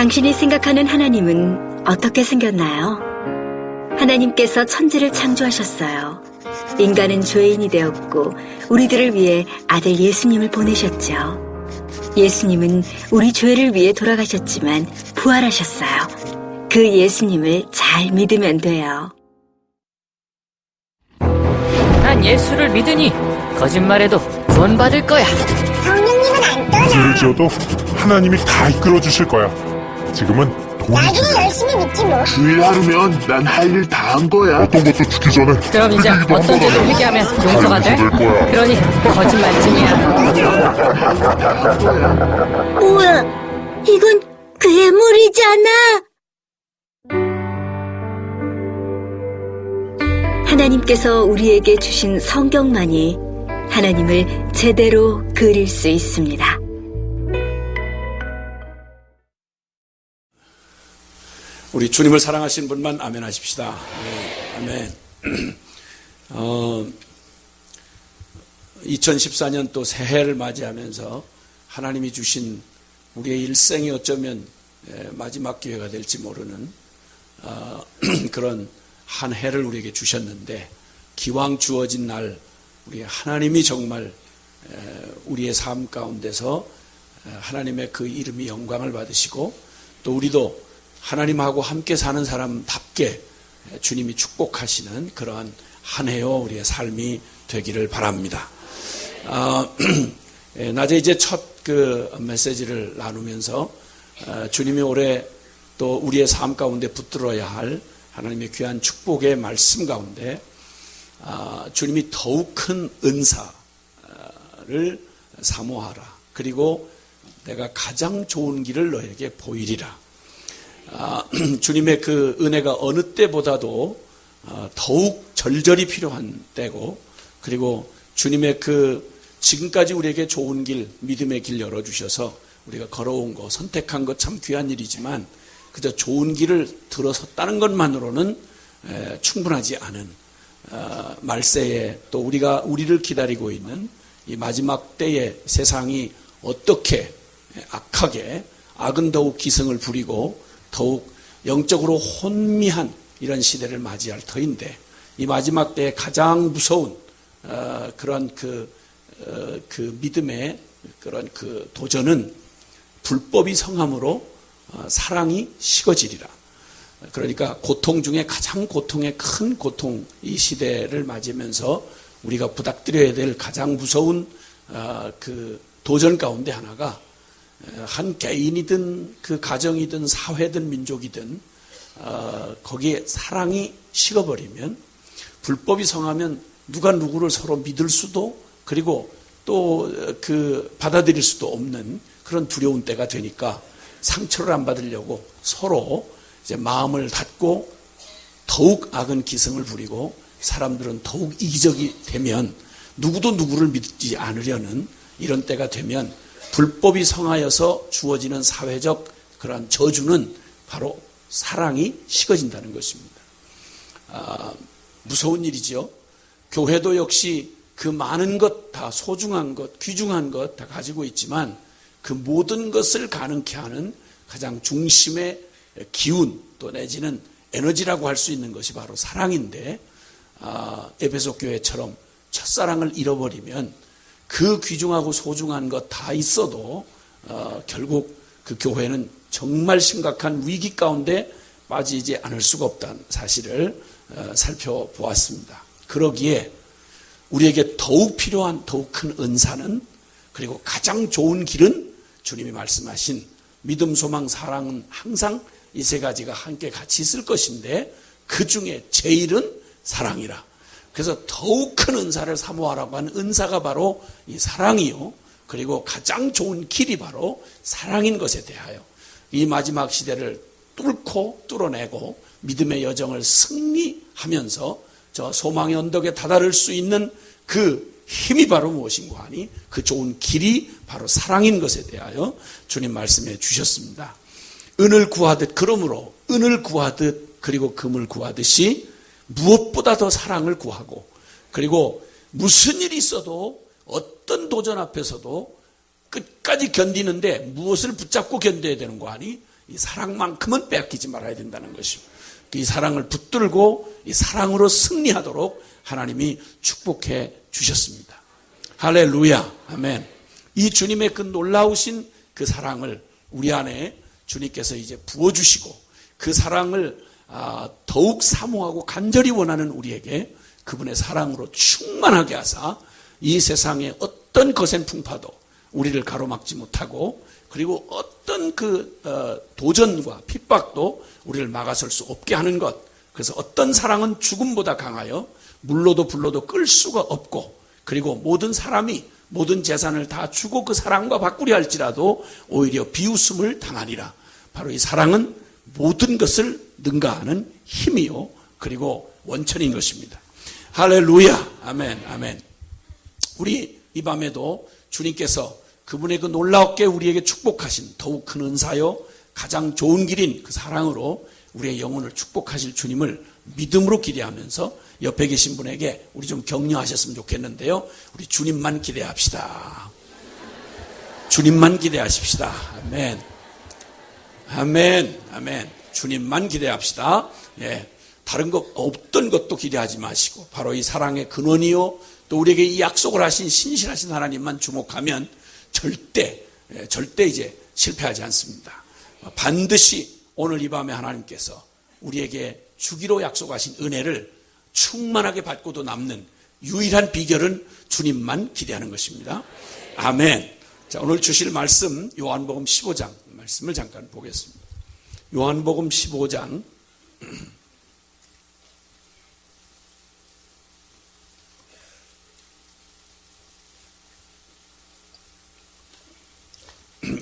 당신이 생각하는 하나님은 어떻게 생겼나요? 하나님께서 천지를 창조하셨어요. 인간은 죄인이 되었고 우리들을 위해 아들 예수님을 보내셨죠. 예수님은 우리 죄를 위해 돌아가셨지만 부활하셨어요. 그 예수님을 잘 믿으면 돼요. 난 예수를 믿으니 거짓말해도 구원받을 거야. 성령님은 안 떠나. 죄를 지어도 하나님이 다 이끌어 주실 거야. 지금은 돈이 나중에 열심히 믿지 뭐. 주일 하루면 난 할 일 다 한 거야. 어떤 것도 죽기 전에 그럼 이제 어떤 죄도 회개하면 용서가 돼? 될 거야. 그러니 거짓말쟁이야. 우와, 이건 괴물이잖아. 하나님께서 우리에게 주신 성경만이 하나님을 제대로 그릴 수 있습니다. 우리 주님을 사랑하시는 분만 아멘 하십시다. 네, 아멘. 2014년 또 새해를 맞이하면서 하나님이 주신 우리의 일생이 어쩌면 마지막 기회가 될지 모르는 그런 한 해를 우리에게 주셨는데, 기왕 주어진 날 우리 하나님이 정말 우리의 삶 가운데서 하나님의 그 이름이 영광을 받으시고, 또 우리도 하나님하고 함께 사는 사람답게 주님이 축복하시는 그러한 한 해요 우리의 삶이 되기를 바랍니다. 낮에 이제 첫 그 메시지를 나누면서 주님이 올해 또 우리의 삶 가운데 붙들어야 할 하나님의 귀한 축복의 말씀 가운데 주님이 더욱 큰 은사를 사모하라. 그리고 내가 가장 좋은 길을 너에게 보이리라. 주님의 그 은혜가 어느 때보다도 더욱 절절히 필요한 때고, 그리고 주님의 그 지금까지 우리에게 좋은 길, 믿음의 길 열어주셔서 우리가 걸어온 거, 선택한 것 참 귀한 일이지만 그저 좋은 길을 들어섰다는 것만으로는 충분하지 않은 말세에 또 우리를 기다리고 있는 이 마지막 때에 세상이 어떻게 악하게, 악은 더욱 기승을 부리고 더욱 영적으로 혼미한 이런 시대를 맞이할 터인데, 이 마지막 때에 가장 무서운 그런 그 믿음의 그런 그 도전은 불법이 성함으로 사랑이 식어지리라. 그러니까 고통 중에 가장 고통의 큰 고통, 이 시대를 맞이하면서 우리가 부닥들여야 될 가장 무서운 그 도전 가운데 하나가, 한 개인이든 그 가정이든 사회든 민족이든 거기에 사랑이 식어버리면, 불법이 성하면 누가 누구를 서로 믿을 수도, 그리고 또 그 받아들일 수도 없는 그런 두려운 때가 되니까 상처를 안 받으려고 서로 이제 마음을 닫고 더욱 악은 기승을 부리고, 사람들은 더욱 이기적이 되면 누구도 누구를 믿지 않으려는 이런 때가 되면, 불법이 성하여서 주어지는 사회적 그러한 저주는 바로 사랑이 식어진다는 것입니다. 무서운 일이죠. 교회도 역시 그 많은 것, 다 소중한 것, 귀중한 것 다 가지고 있지만 그 모든 것을 가능케 하는 가장 중심의 기운, 또 내지는 에너지라고 할 수 있는 것이 바로 사랑인데, 에베소 교회처럼 첫사랑을 잃어버리면 그 귀중하고 소중한 것 다 있어도 결국 그 교회는 정말 심각한 위기 가운데 빠지지 않을 수가 없다는 사실을 살펴보았습니다. 그러기에 우리에게 더욱 필요한 더욱 큰 은사는, 그리고 가장 좋은 길은 주님이 말씀하신 믿음, 소망, 사랑은 항상 이 세 가지가 함께 같이 있을 것인데, 그 중에 제일은 사랑이라. 그래서 더욱 큰 은사를 사모하라고 하는 은사가 바로 이 사랑이요, 그리고 가장 좋은 길이 바로 사랑인 것에 대하여 이 마지막 시대를 뚫어내고 믿음의 여정을 승리하면서 저 소망의 언덕에 다다를 수 있는 그 힘이 바로 무엇인가 하니, 그 좋은 길이 바로 사랑인 것에 대하여 주님 말씀해 주셨습니다. 은을 구하듯, 그러므로 은을 구하듯 그리고 금을 구하듯이 무엇보다 더 사랑을 구하고, 그리고 무슨 일이 있어도 어떤 도전 앞에서도 끝까지 견디는데 무엇을 붙잡고 견뎌야 되는 거 아니? 이 사랑만큼은 빼앗기지 말아야 된다는 것입니다. 이 사랑을 붙들고 이 사랑으로 승리하도록 하나님이 축복해 주셨습니다. 할렐루야, 아멘. 이 주님의 그 놀라우신 그 사랑을 우리 안에 주님께서 이제 부어주시고 그 사랑을 더욱 사모하고 간절히 원하는 우리에게 그분의 사랑으로 충만하게 하사 이 세상의 어떤 거센 풍파도 우리를 가로막지 못하고 그리고 어떤 그 도전과 핍박도 우리를 막아설 수 없게 하는 것. 그래서 어떤 사랑은 죽음보다 강하여 물로도 불로도 끌 수가 없고 그리고 모든 사람이 모든 재산을 다 주고 그 사랑과 바꾸려 할지라도 오히려 비웃음을 당하리라. 바로 이 사랑은 모든 것을 능가하는 힘이요 그리고 원천인 것입니다. 할렐루야, 아멘, 아멘. 우리 이 밤에도 주님께서 그분의 그 놀랍게 우리에게 축복하신 더욱 큰 은사요 가장 좋은 길인 그 사랑으로 우리의 영혼을 축복하실 주님을 믿음으로 기대하면서 옆에 계신 분에게 우리 좀 격려하셨으면 좋겠는데요. 우리 주님만 기대합시다. 주님만 기대하십시다. 아멘. 아멘. 아멘. 주님만 기대합시다. 예. 다른 것 없던 것도 기대하지 마시고 바로 이 사랑의 근원이요 또 우리에게 이 약속을 하신 신실하신 하나님만 주목하면 절대 이제 실패하지 않습니다. 반드시 오늘 이 밤에 하나님께서 우리에게 주기로 약속하신 은혜를 충만하게 받고도 남는 유일한 비결은 주님만 기대하는 것입니다. 아멘. 자, 오늘 주실 말씀 요한복음 15장 말씀을 잠깐 보겠습니다. 요한복음 15장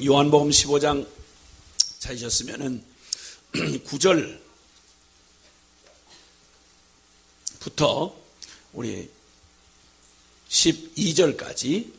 요한복음 15장 찾으셨으면은 9절부터 우리 12절까지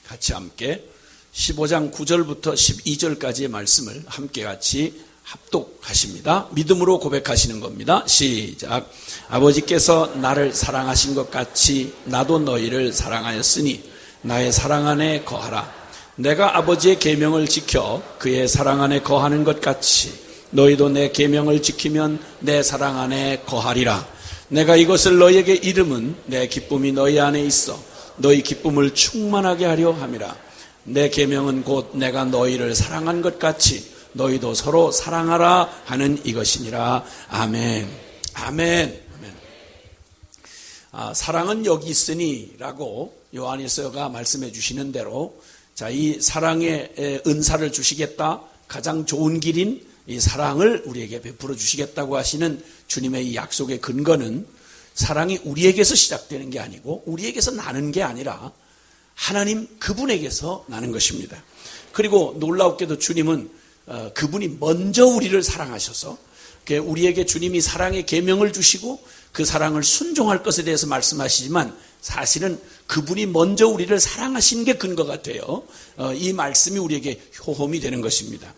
같이 함께 15장 9절부터 12절까지의 말씀을 함께 같이 합독하십니다. 믿음으로 고백하시는 겁니다. 시작. 아버지께서 나를 사랑하신 것 같이 나도 너희를 사랑하였으니 나의 사랑 안에 거하라. 내가 아버지의 계명을 지켜 그의 사랑 안에 거하는 것 같이 너희도 내 계명을 지키면 내 사랑 안에 거하리라. 내가 이것을 너희에게 이름은 내 기쁨이 너희 안에 있어 너희 기쁨을 충만하게 하려 함이라. 내 계명은 곧 내가 너희를 사랑한 것 같이 너희도 서로 사랑하라 하는 이것이니라. 아멘. 아멘. 아멘. 사랑은 여기 있으니라고 요한일서가 말씀해 주시는 대로 자, 이 사랑의 은사를 주시겠다. 가장 좋은 길인 이 사랑을 우리에게 베풀어 주시겠다고 하시는 주님의 이 약속의 근거는 사랑이 우리에게서 시작되는 게 아니고 우리에게서 나는 게 아니라 하나님 그분에게서 나는 것입니다. 그리고 놀랍게도 주님은 그분이 먼저 우리를 사랑하셔서 우리에게 주님이 사랑의 계명을 주시고 그 사랑을 순종할 것에 대해서 말씀하시지만 사실은 그분이 먼저 우리를 사랑하신 게 근거가 돼요. 이 말씀이 우리에게 효험이 되는 것입니다.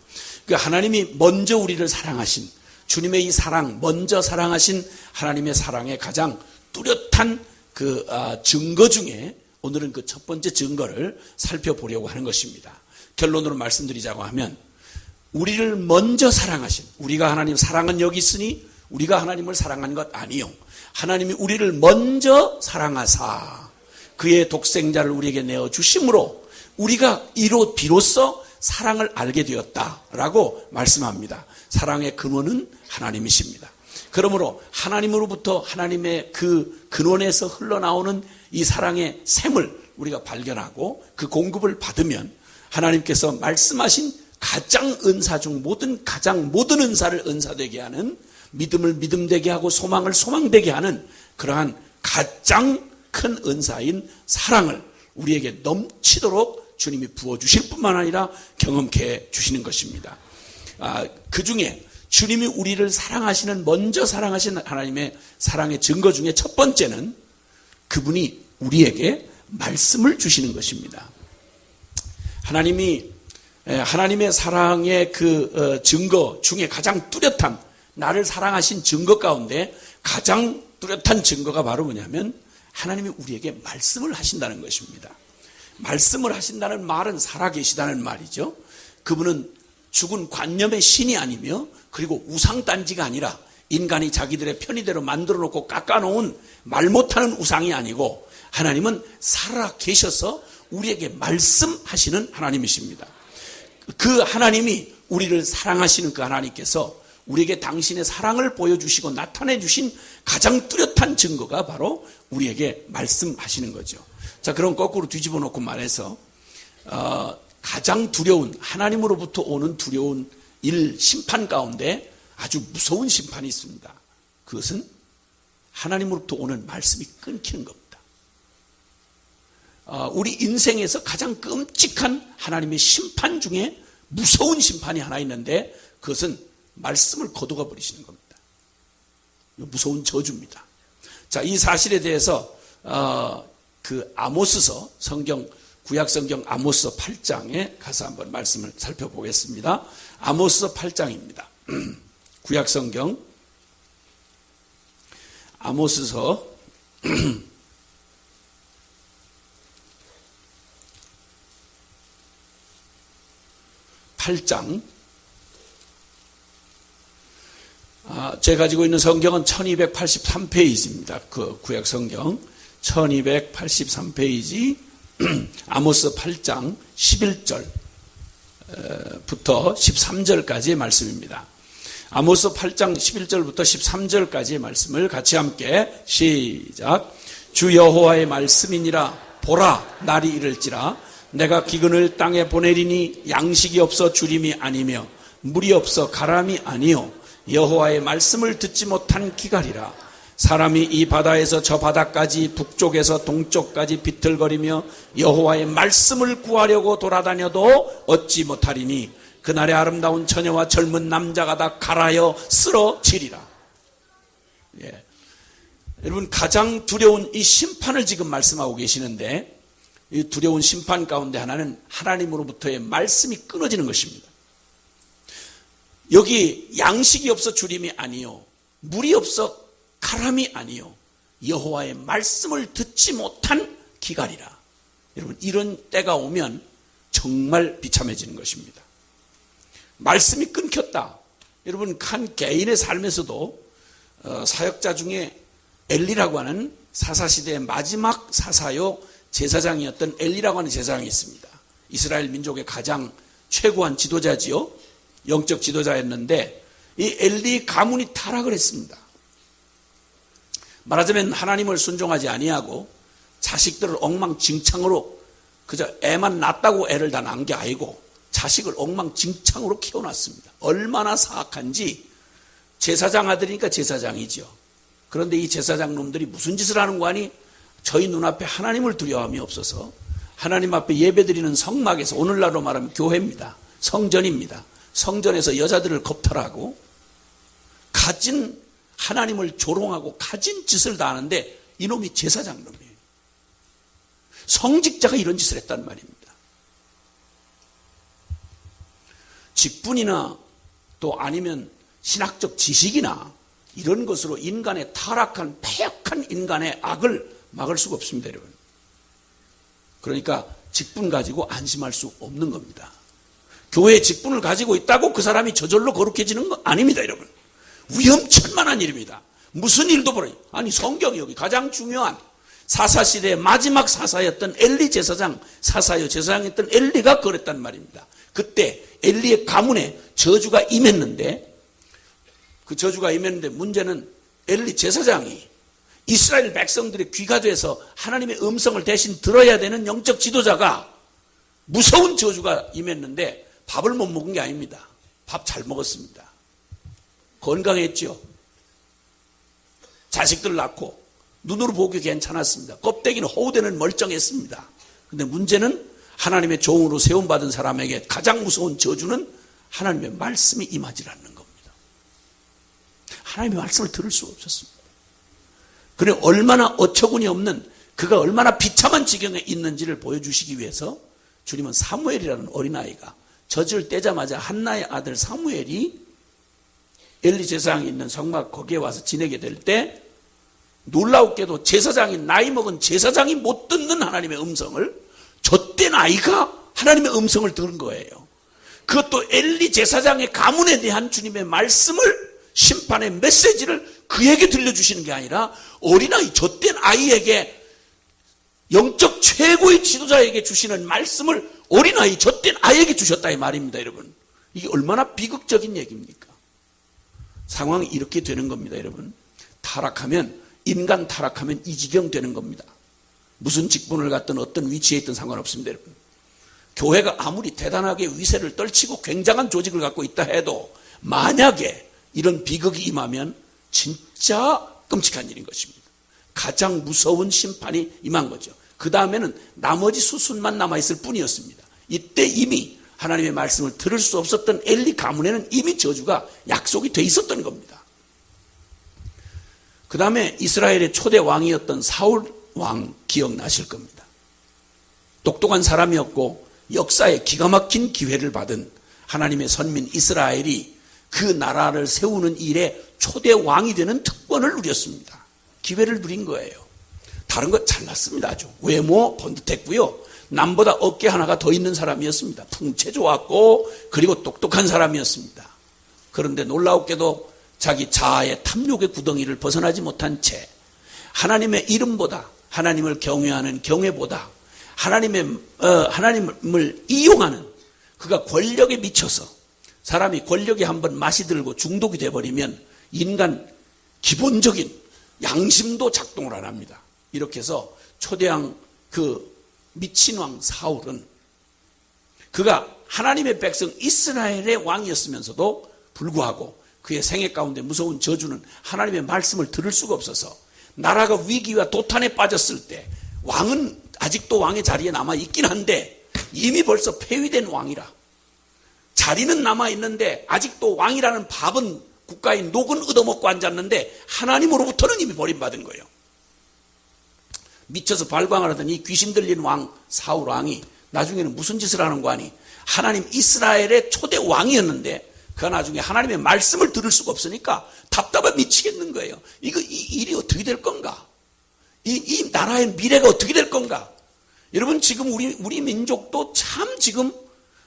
하나님이 먼저 우리를 사랑하신 주님의 이 사랑, 먼저 사랑하신 하나님의 사랑의 가장 뚜렷한 그 증거 중에 오늘은 그 첫 번째 증거를 살펴보려고 하는 것입니다. 결론으로 말씀드리자고 하면 우리를 먼저 사랑하신 우리가 하나님 사랑은 여기 있으니 우리가 하나님을 사랑한 것 아니요. 하나님이 우리를 먼저 사랑하사 그의 독생자를 우리에게 내어주심으로 우리가 비로소 사랑을 알게 되었다라고 말씀합니다. 사랑의 근원은 하나님이십니다. 그러므로 하나님으로부터 하나님의 그 근원에서 흘러나오는 이 사랑의 샘을 우리가 발견하고 그 공급을 받으면 하나님께서 말씀하신 가장 은사 중 가장 모든 은사를 은사되게 하는 믿음을 믿음되게 하고 소망을 소망되게 하는 그러한 가장 큰 은사인 사랑을 우리에게 넘치도록 주님이 부어주실 뿐만 아니라 경험케 해주시는 것입니다. 그 중에 주님이 우리를 사랑하시는 먼저 사랑하신 하나님의 사랑의 증거 중에 첫 번째는 그분이 우리에게 말씀을 주시는 것입니다. 하나님의 사랑의 그 증거 중에 가장 뚜렷한 나를 사랑하신 증거 가운데 가장 뚜렷한 증거가 바로 뭐냐면 하나님이 우리에게 말씀을 하신다는 것입니다. 말씀을 하신다는 말은 살아계시다는 말이죠. 그분은 죽은 관념의 신이 아니며 그리고 우상단지가 아니라 인간이 자기들의 편의대로 만들어 놓고 깎아놓은 말 못하는 우상이 아니고 하나님은 살아 계셔서 우리에게 말씀하시는 하나님이십니다. 그 하나님이 우리를 사랑하시는 그 하나님께서 우리에게 당신의 사랑을 보여주시고 나타내 주신 가장 뚜렷한 증거가 바로 우리에게 말씀하시는 거죠. 자, 그럼 거꾸로 뒤집어 놓고 말해서 가장 두려운, 하나님으로부터 오는 두려운 심판 가운데 아주 무서운 심판이 있습니다. 그것은 하나님으로부터 오는 말씀이 끊기는 겁니다. 우리 인생에서 가장 끔찍한 하나님의 심판 중에 무서운 심판이 하나 있는데 그것은 말씀을 거두어 버리시는 겁니다. 무서운 저주입니다. 자, 이 사실에 대해서 그 아모스서 구약 성경 아모스서 8장에 가서 한번 말씀을 살펴보겠습니다. 아모스서 8장입니다. 구약 성경 아모스서 8장. 제가 가지고 있는 성경은 1283페이지입니다. 그 구약 성경 1283페이지 아모스 8장 11절부터 13절까지의 말씀입니다. 아모스 8장 11절부터 13절까지의 말씀을 같이 함께 시작. 주 여호와의 말씀이니라. 보라, 날이 이를지라. 내가 기근을 땅에 보내리니 양식이 없어 주림이 아니며 물이 없어 가람이 아니요 여호와의 말씀을 듣지 못한 기갈이라. 사람이 이 바다에서 저 바다까지 북쪽에서 동쪽까지 비틀거리며 여호와의 말씀을 구하려고 돌아다녀도 얻지 못하리니 그날의 아름다운 처녀와 젊은 남자가 다 갈아여 쓰러지리라. 예. 여러분, 가장 두려운 이 심판을 지금 말씀하고 계시는데 이 두려운 심판 가운데 하나는 하나님으로부터의 말씀이 끊어지는 것입니다. 여기 양식이 없어 주림이 아니요 물이 없어 가람이 아니요 여호와의 말씀을 듣지 못한 기갈이라. 여러분, 이런 때가 오면 정말 비참해지는 것입니다. 말씀이 끊겼다. 여러분, 한 개인의 삶에서도 사역자 중에 엘리라고 하는 사사시대의 마지막 사사요 제사장이었던 엘리라고 하는 제사장이 있습니다. 이스라엘 민족의 가장 최고한 지도자지요. 영적 지도자였는데 이 엘리 가문이 타락을 했습니다. 말하자면 하나님을 순종하지 아니하고 자식들을 엉망진창으로 그저 애만 낳았다고 애를 다 낳은 게 아니고 자식을 엉망진창으로 키워놨습니다. 얼마나 사악한지. 제사장 아들이니까 제사장이죠. 그런데 이 제사장 놈들이 무슨 짓을 하는 거 아니? 저희 눈앞에 하나님을 두려움이 없어서 하나님 앞에 예배드리는 성막에서, 오늘날로 말하면 교회입니다. 성전입니다. 성전에서 여자들을 겁탈하고 가진 하나님을 조롱하고 가진 짓을 다 하는데 이놈이 제사장 놈이에요. 성직자가 이런 짓을 했단 말입니다. 직분이나 또 아니면 신학적 지식이나 이런 것으로 인간의 타락한 패역한 인간의 악을 막을 수가 없습니다, 여러분. 그러니까 직분 가지고 안심할 수 없는 겁니다. 교회의 직분을 가지고 있다고 그 사람이 저절로 거룩해지는 거 아닙니다, 여러분. 위험천만한 일입니다. 무슨 일도 벌어요. 아니, 성경이 여기 가장 중요한 사사시대의 마지막 사사였던 엘리 제사장, 사사요 제사장이었던 엘리가 그랬단 말입니다. 그때 엘리의 가문에 저주가 임했는데, 그 저주가 임했는데 문제는 엘리 제사장이 이스라엘 백성들의 귀가 돼서 하나님의 음성을 대신 들어야 되는 영적 지도자가 무서운 저주가 임했는데 밥을 못 먹은 게 아닙니다. 밥 잘 먹었습니다. 건강했죠. 자식들 낳고 눈으로 보기 괜찮았습니다. 껍데기는 허우대는 멀쩡했습니다. 그런데 문제는 하나님의 종으로 세움받은 사람에게 가장 무서운 저주는 하나님의 말씀이 임하지 않는 겁니다. 하나님의 말씀을 들을 수가 없었습니다. 그래, 얼마나 어처구니 없는, 그가 얼마나 비참한 지경에 있는지를 보여주시기 위해서 주님은 사무엘이라는 어린아이가 젖을 떼자마자 한나의 아들 사무엘이 엘리 제사장이 있는 성막 거기에 와서 지내게 될 때 놀라웠게도 제사장이, 나이 먹은 제사장이 못 듣는 하나님의 음성을 젖된 아이가 하나님의 음성을 들은 거예요. 그것도 엘리 제사장의 가문에 대한 주님의 말씀을, 심판의 메시지를 그에게 들려주시는 게 아니라 어린아이, 젖된 아이에게, 영적 최고의 지도자에게 주시는 말씀을 어린아이, 젖된 아이에게 주셨다 이 말입니다. 여러분, 이게 얼마나 비극적인 얘기입니까? 상황이 이렇게 되는 겁니다. 여러분, 타락하면, 인간 타락하면 이 지경 되는 겁니다. 무슨 직분을 갖든 어떤 위치에 있든 상관없습니다. 여러분, 교회가 아무리 대단하게 위세를 떨치고 굉장한 조직을 갖고 있다 해도 만약에 이런 비극이 임하면 진짜 끔찍한 일인 것입니다. 가장 무서운 심판이 임한 거죠. 그 다음에는 나머지 수순만 남아있을 뿐이었습니다. 이때 이미 하나님의 말씀을 들을 수 없었던 엘리 가문에는 이미 저주가 약속이 돼 있었던 겁니다. 그 다음에 이스라엘의 초대 왕이었던 사울 왕 기억나실 겁니다. 똑똑한 사람이었고 역사에 기가 막힌 기회를 받은 하나님의 선민 이스라엘이 그 나라를 세우는 일에 초대 왕이 되는 특권을 누렸습니다. 기회를 누린 거예요. 다른 것 잘났습니다. 아주 외모 번듯했고요. 남보다 어깨 하나가 더 있는 사람이었습니다. 풍채 좋았고 그리고 똑똑한 사람이었습니다. 그런데 놀라웠게도 자기 자아의 탐욕의 구덩이를 벗어나지 못한 채 하나님의 이름보다, 하나님을 경외하는 경외보다 하나님을 이용하는, 그가 권력에 미쳐서, 사람이 권력에 한번 맛이 들고 중독이 돼버리면 인간 기본적인 양심도 작동을 안 합니다. 이렇게 해서 초대왕 그 미친 왕 사울은 그가 하나님의 백성 이스라엘의 왕이었으면서도 불구하고 그의 생애 가운데 무서운 저주는 하나님의 말씀을 들을 수가 없어서 나라가 위기와 도탄에 빠졌을 때 왕은 아직도 왕의 자리에 남아있긴 한데 이미 벌써 폐위된 왕이라 자리는 남아있는데 아직도 왕이라는 밥은 국가의 녹은 얻어먹고 앉았는데 하나님으로부터는 이미 버림받은 거예요. 미쳐서 발광하더니 귀신 들린 왕 사울 왕이 나중에는 무슨 짓을 하는 거 아니? 하나님 이스라엘의 초대 왕이었는데 그가 나중에 하나님의 말씀을 들을 수가 없으니까 답답해 미치겠는 거예요. 이 일이 어떻게 될 건가? 이 나라의 미래가 어떻게 될 건가? 여러분, 지금 우리 민족도 참 지금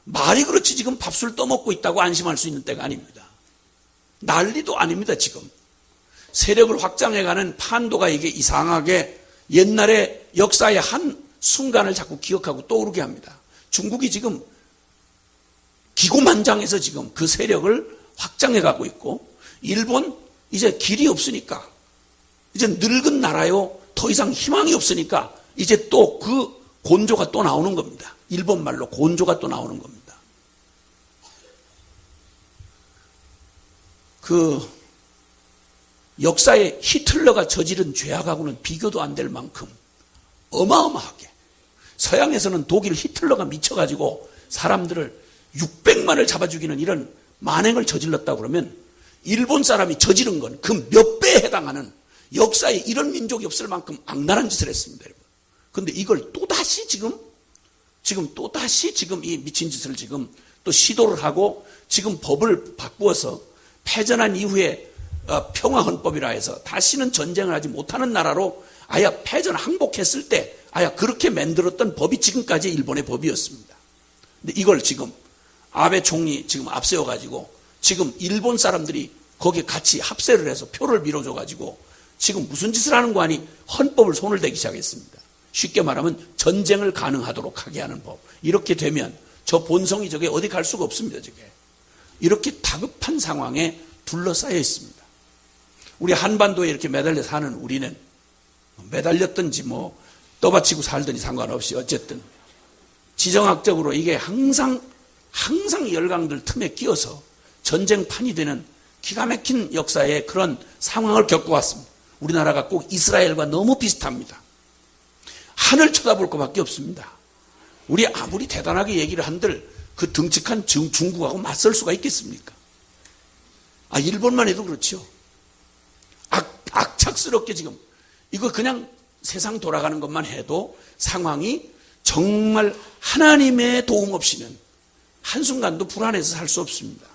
말이 그렇지 지금 밥술 떠먹고 있다고 안심할 수 있는 때가 아닙니다. 난리도 아닙니다. 지금 세력을 확장해가는 판도가 이게 이상하게 옛날의 역사의 한 순간을 자꾸 기억하고 떠오르게 합니다. 중국이 지금 기고만장해서 지금 그 세력을 확장해가고 있고, 일본 이제 길이 없으니까, 이제 늙은 나라요, 더 이상 희망이 없으니까 이제 또 그 곤조가 또 나오는 겁니다. 일본 말로 곤조가 또 나오는 겁니다. 그 역사에 히틀러가 저지른 죄악하고는 비교도 안 될 만큼 어마어마하게, 서양에서는 독일 히틀러가 미쳐가지고 사람들을 600만을 잡아 죽이는 이런 만행을 저질렀다고 그러면 일본 사람이 저지른 건 그 몇 배에 해당하는, 역사에 이런 민족이 없을 만큼 악랄한 짓을 했습니다, 여러분. 그런데 이걸 또다시 지금 또다시 이 미친 짓을 지금 또 시도를 하고, 지금 법을 바꾸어서 패전한 이후에 평화헌법이라 해서 다시는 전쟁을 하지 못하는 나라로 아예 패전 항복했을 때 아예 그렇게 만들었던 법이 지금까지 일본의 법이었습니다. 근데 이걸 지금 아베 총리 지금 앞세워가지고 지금 일본 사람들이 거기에 같이 합세를 해서 표를 밀어줘가지고 지금 무슨 짓을 하는 거 아니? 헌법을 손을 대기 시작했습니다. 쉽게 말하면 전쟁을 가능하도록 하게 하는 법. 이렇게 되면 저 본성이 저게 어디 갈 수가 없습니다. 저게 이렇게 다급한 상황에 둘러싸여 있습니다. 우리 한반도에 이렇게 매달려 사는 우리는 매달렸든지 뭐 떠받치고 살든지 상관없이 어쨌든 지정학적으로 이게 항상 열강들 틈에 끼어서 전쟁판이 되는 기가 막힌 역사의 그런 상황을 겪어왔습니다. 우리나라가 꼭 이스라엘과 너무 비슷합니다. 하늘 쳐다볼 것밖에 없습니다. 우리 아무리 대단하게 얘기를 한들 그 덩치한 중국하고 맞설 수가 있겠습니까? 일본만 해도 그렇죠. 악착스럽게 지금 이거 그냥 세상 돌아가는 것만 해도 상황이 정말 하나님의 도움 없이는 한순간도 불안해서 살 수 없습니다.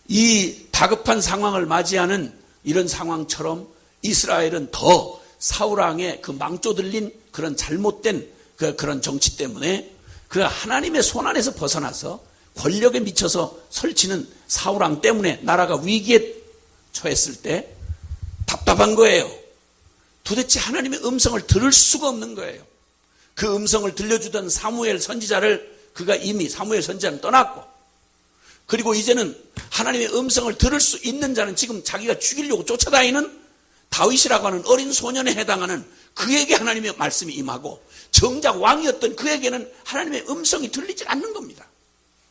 이 다급한 상황을 맞이하는 이런 상황처럼 이스라엘은 더 사울왕의 그 망조 들린 그런 잘못된 그런 정치 때문에 그 하나님의 손 안에서 벗어나서 권력에 미쳐서 설치는 사울왕 때문에 나라가 위기에 처했을 때 답답한 거예요. 도대체 하나님의 음성을 들을 수가 없는 거예요. 그 음성을 들려주던 사무엘 선지자를 그가 이미 사무엘 선지자는 떠났고, 그리고 이제는 하나님의 음성을 들을 수 있는 자는 지금 자기가 죽이려고 쫓아다니는 다윗이라고 하는 어린 소년에 해당하는 그에게 하나님의 말씀이 임하고, 정작 왕이었던 그에게는 하나님의 음성이 들리지 않는 겁니다.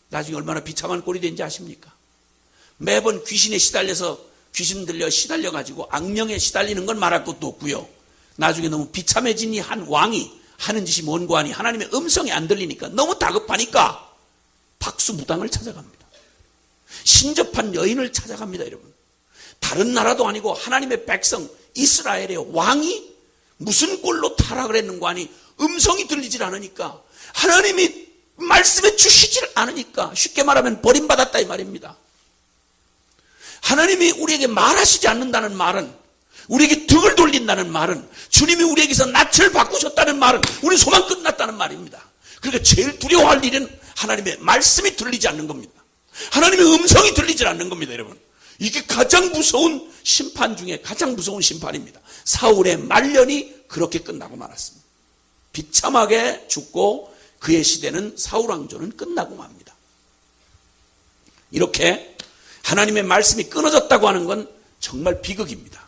나중에 얼마나 비참한 꼴이 된지 아십니까? 매번 귀신에 시달려서 귀신 들려 시달려가지고 악령에 시달리는 건 말할 것도 없고요. 나중에 너무 비참해진 이 한 왕이 하는 짓이 뭔고 하니 하나님의 음성이 안 들리니까 너무 다급하니까 박수무당을 찾아갑니다. 신접한 여인을 찾아갑니다, 여러분. 다른 나라도 아니고 하나님의 백성 이스라엘의 왕이 무슨 꼴로 타락을 했는가 하니 음성이 들리질 않으니까, 하나님이 말씀해 주시질 않으니까, 쉽게 말하면 버림받았다 이 말입니다. 하나님이 우리에게 말하시지 않는다는 말은, 우리에게 등을 돌린다는 말은, 주님이 우리에게서 낯을 바꾸셨다는 말은 우리 소망 끝났다는 말입니다. 그러니까 제일 두려워할 일은 하나님의 말씀이 들리지 않는 겁니다. 하나님의 음성이 들리지 않는 겁니다, 여러분. 이게 가장 무서운 심판 중에 가장 무서운 심판입니다. 사울의 말년이 그렇게 끝나고 말았습니다. 비참하게 죽고 그의 시대는 사울 왕조는 끝나고 맙니다. 이렇게 하나님의 말씀이 끊어졌다고 하는 건 정말 비극입니다.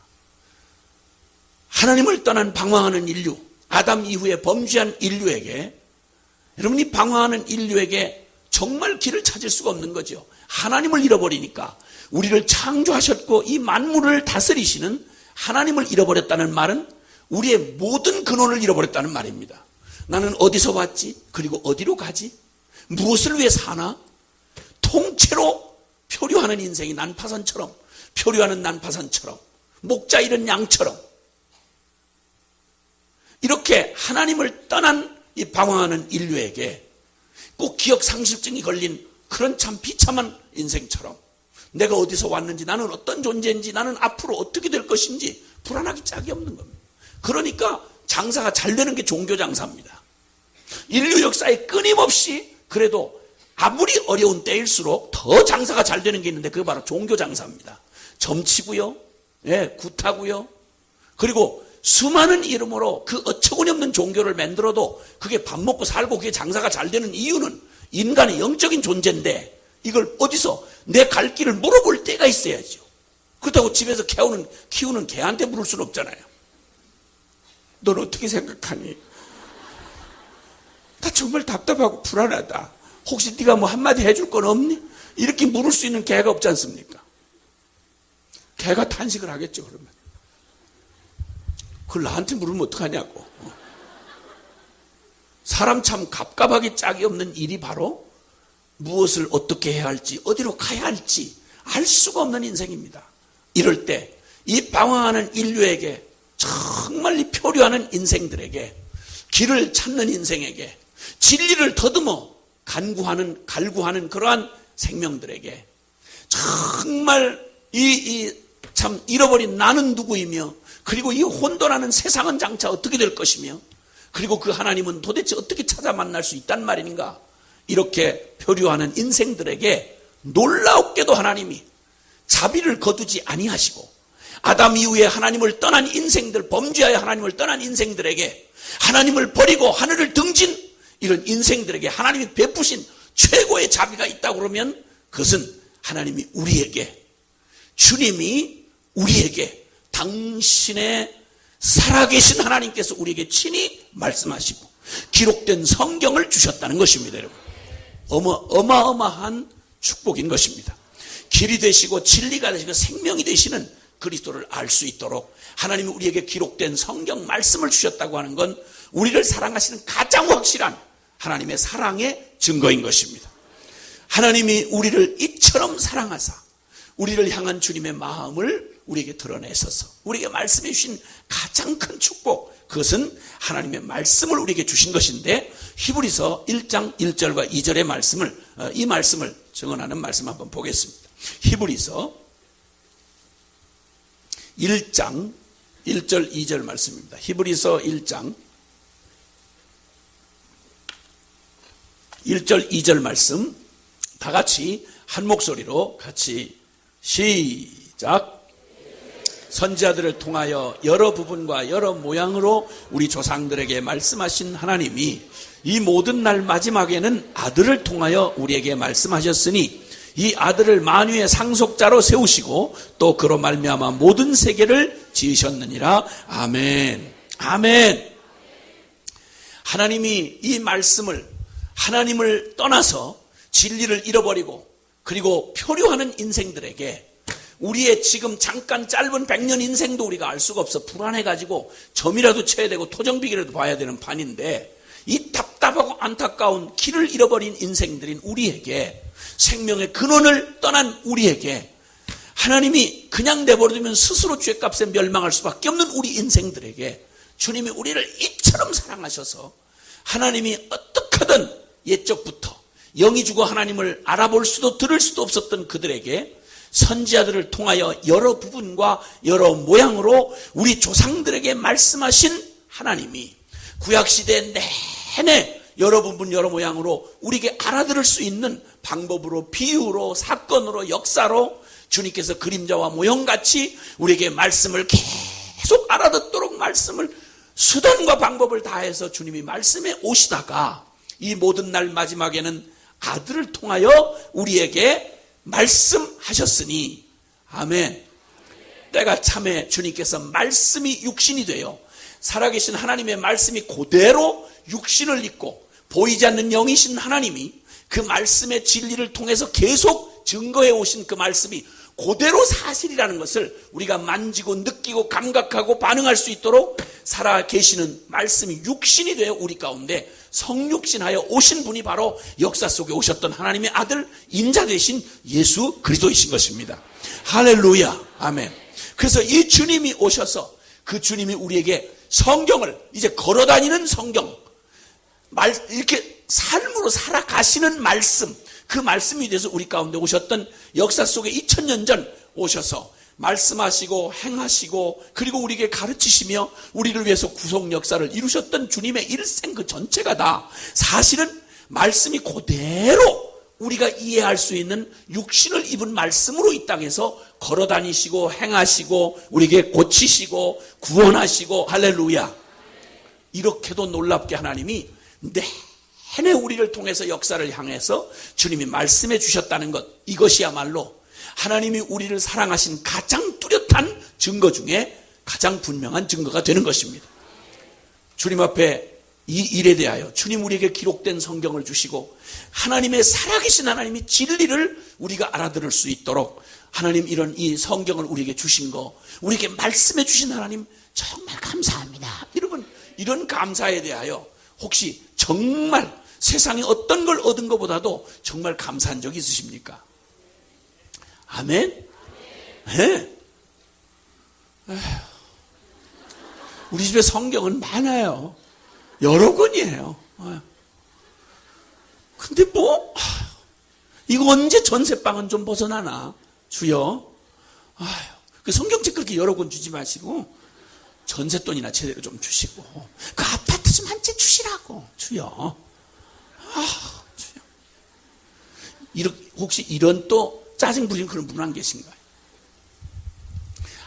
하나님을 떠난 방황하는 인류, 아담 이후에 범죄한 인류에게, 여러분이 방황하는 인류에게 정말 길을 찾을 수가 없는 거죠. 하나님을 잃어버리니까, 우리를 창조하셨고 이 만물을 다스리시는 하나님을 잃어버렸다는 말은 우리의 모든 근원을 잃어버렸다는 말입니다. 나는 어디서 왔지? 그리고 어디로 가지? 무엇을 위해 사나? 통째로 표류하는 인생이 난파선처럼, 표류하는 난파선처럼, 목자 잃은 양처럼, 이렇게 하나님을 떠난 이 방황하는 인류에게 꼭 기억 상실증이 걸린 그런 참 비참한 인생처럼, 내가 어디서 왔는지, 나는 어떤 존재인지, 나는 앞으로 어떻게 될 것인지 불안하기 짝이 없는 겁니다. 그러니까 장사가 잘 되는 게 종교 장사입니다. 인류 역사에 끊임없이, 그래도 아무리 어려운 때일수록 더 장사가 잘 되는 게 있는데 그게 바로 종교 장사입니다. 점치고요, 굿하고요, 그리고 수많은 이름으로 그 어처구니 없는 종교를 만들어도 그게 밥 먹고 살고 그게 장사가 잘 되는 이유는 인간의 영적인 존재인데, 이걸 어디서 내 갈 길을 물어볼 때가 있어야죠. 그렇다고 집에서 키우는 개한테 물을 수는 없잖아요. 넌 어떻게 생각하니? 나 정말 답답하고 불안하다. 혹시 네가 뭐 한마디 해줄 건 없니? 이렇게 물을 수 있는 개가 없지 않습니까? 개가 탄식을 하겠죠, 그러면. 그걸 나한테 물으면 어떡하냐고. 사람 참 갑갑하게 짝이 없는 일이 바로 무엇을 어떻게 해야 할지, 어디로 가야 할지 알 수가 없는 인생입니다. 이럴 때 이 방황하는 인류에게, 정말 이 표류하는 인생들에게, 길을 찾는 인생에게, 진리를 더듬어 갈구하는 그러한 생명들에게, 정말 참 잃어버린 나는 누구이며, 그리고 이 혼돈하는 세상은 장차 어떻게 될 것이며, 그리고 그 하나님은 도대체 어떻게 찾아 만날 수 있단 말인가, 이렇게 표류하는 인생들에게 놀라웠게도 하나님이 자비를 거두지 아니하시고, 아담 이후에 하나님을 떠난 인생들, 범죄하여 하나님을 떠난 인생들에게, 하나님을 버리고 하늘을 등진 이런 인생들에게 하나님이 베푸신 최고의 자비가 있다고 그러면, 그것은 하나님이 우리에게, 주님이 우리에게, 당신의 살아계신 하나님께서 우리에게 친히 말씀하시고 기록된 성경을 주셨다는 것입니다, 여러분. 어마어마한 축복인 것입니다. 길이 되시고 진리가 되시고 생명이 되시는 그리스도를 알 수 있도록 하나님이 우리에게 기록된 성경 말씀을 주셨다고 하는 건 우리를 사랑하시는 가장 확실한 하나님의 사랑의 증거인 것입니다. 하나님이 우리를 이처럼 사랑하사 우리를 향한 주님의 마음을 우리에게 드러내셔서 우리에게 말씀해 주신 가장 큰 축복, 그것은 하나님의 말씀을 우리에게 주신 것인데, 히브리서 1장 1절과 2절의 말씀을, 이 말씀을 증언하는 말씀 한번 보겠습니다. 히브리서 1장 1절 2절 말씀입니다. 히브리서 1장 1절, 2절 말씀 다 같이 한 목소리로 같이 시작. 선지자들을 통하여 여러 부분과 여러 모양으로 우리 조상들에게 말씀하신 하나님이 이 모든 날 마지막에는 아들을 통하여 우리에게 말씀하셨으니 이 아들을 만유의 상속자로 세우시고 또 그로 말미암아 모든 세계를 지으셨느니라. 아멘. 아멘. 하나님이 이 말씀을, 하나님을 떠나서 진리를 잃어버리고 그리고 표류하는 인생들에게 우리의 지금 잠깐 짧은 100년 인생도 우리가 알 수가 없어. 불안해가지고 점이라도 쳐야 되고 토정비기라도 봐야 되는 판인데, 이 답답하고 안타까운 길을 잃어버린 인생들인 우리에게, 생명의 근원을 떠난 우리에게 하나님이 그냥 내버려두면 스스로 죄값에 멸망할 수밖에 없는 우리 인생들에게 주님이 우리를 이처럼 사랑하셔서 하나님이 어떻게 하든 옛적부터 영이 죽어 하나님을 알아볼 수도 들을 수도 없었던 그들에게 선지자들을 통하여 여러 부분과 여러 모양으로 우리 조상들에게 말씀하신 하나님이 구약시대 내내 여러 부분 여러 모양으로 우리에게 알아들을 수 있는 방법으로, 비유로, 사건으로, 역사로 주님께서 그림자와 모형같이 우리에게 말씀을 계속 알아듣도록 말씀을 수단과 방법을 다해서 주님이 말씀해 오시다가 이 모든 날 마지막에는 아들을 통하여 우리에게 말씀하셨으니 아멘. 때가 참에 주님께서 말씀이 육신이 되어 살아계신 하나님의 말씀이 그대로 육신을 입고 보이지 않는 영이신 하나님이 그 말씀의 진리를 통해서 계속 증거해 오신 그 말씀이 그대로 사실이라는 것을 우리가 만지고 느끼고 감각하고 반응할 수 있도록 살아계시는 말씀이 육신이 되어 우리 가운데 성육신하여 오신 분이 바로 역사 속에 오셨던 하나님의 아들 인자 되신 예수 그리스도이신 것입니다. 할렐루야. 아멘. 그래서 이 주님이 오셔서 그 주님이 우리에게 성경을 이제 걸어다니는 성경, 이렇게 삶으로 살아가시는 말씀, 그 말씀이 돼서 우리 가운데 오셨던 역사 속에 2000년 전 오셔서 말씀하시고 행하시고 그리고 우리에게 가르치시며 우리를 위해서 구속 역사를 이루셨던 주님의 일생 그 전체가 다 사실은 말씀이 그대로 우리가 이해할 수 있는 육신을 입은 말씀으로 이 땅에서 걸어다니시고 행하시고 우리에게 고치시고 구원하시고 할렐루야. 이렇게도 놀랍게 하나님이 내내 우리를 통해서 역사를 향해서 주님이 말씀해 주셨다는 것, 이것이야말로 하나님이 우리를 사랑하신 가장 뚜렷한 증거 중에 가장 분명한 증거가 되는 것입니다. 주님 앞에 이 일에 대하여 주님 우리에게 기록된 성경을 주시고 하나님의 살아계신 하나님이 진리를 우리가 알아들을 수 있도록 하나님 이런 이 성경을 우리에게 주신 거, 우리에게 말씀해 주신 하나님 정말 감사합니다. 여러분, 이런 감사에 대하여 혹시 정말 세상에 어떤 걸 얻은 것보다도 정말 감사한 적이 있으십니까? 아멘? 네. 우리 집에 성경은 많아요. 여러 권이에요. 근데 이거 언제 전세방은 좀 벗어나나? 주여. 그 성경책 그렇게 여러 권 주지 마시고 전세돈이나 제대로 좀 주시고 그 아파트 좀 한 채 주시라고. 주여. 주여. 혹시 이런 또 짜증 부리는 그런 분 안 계신가요?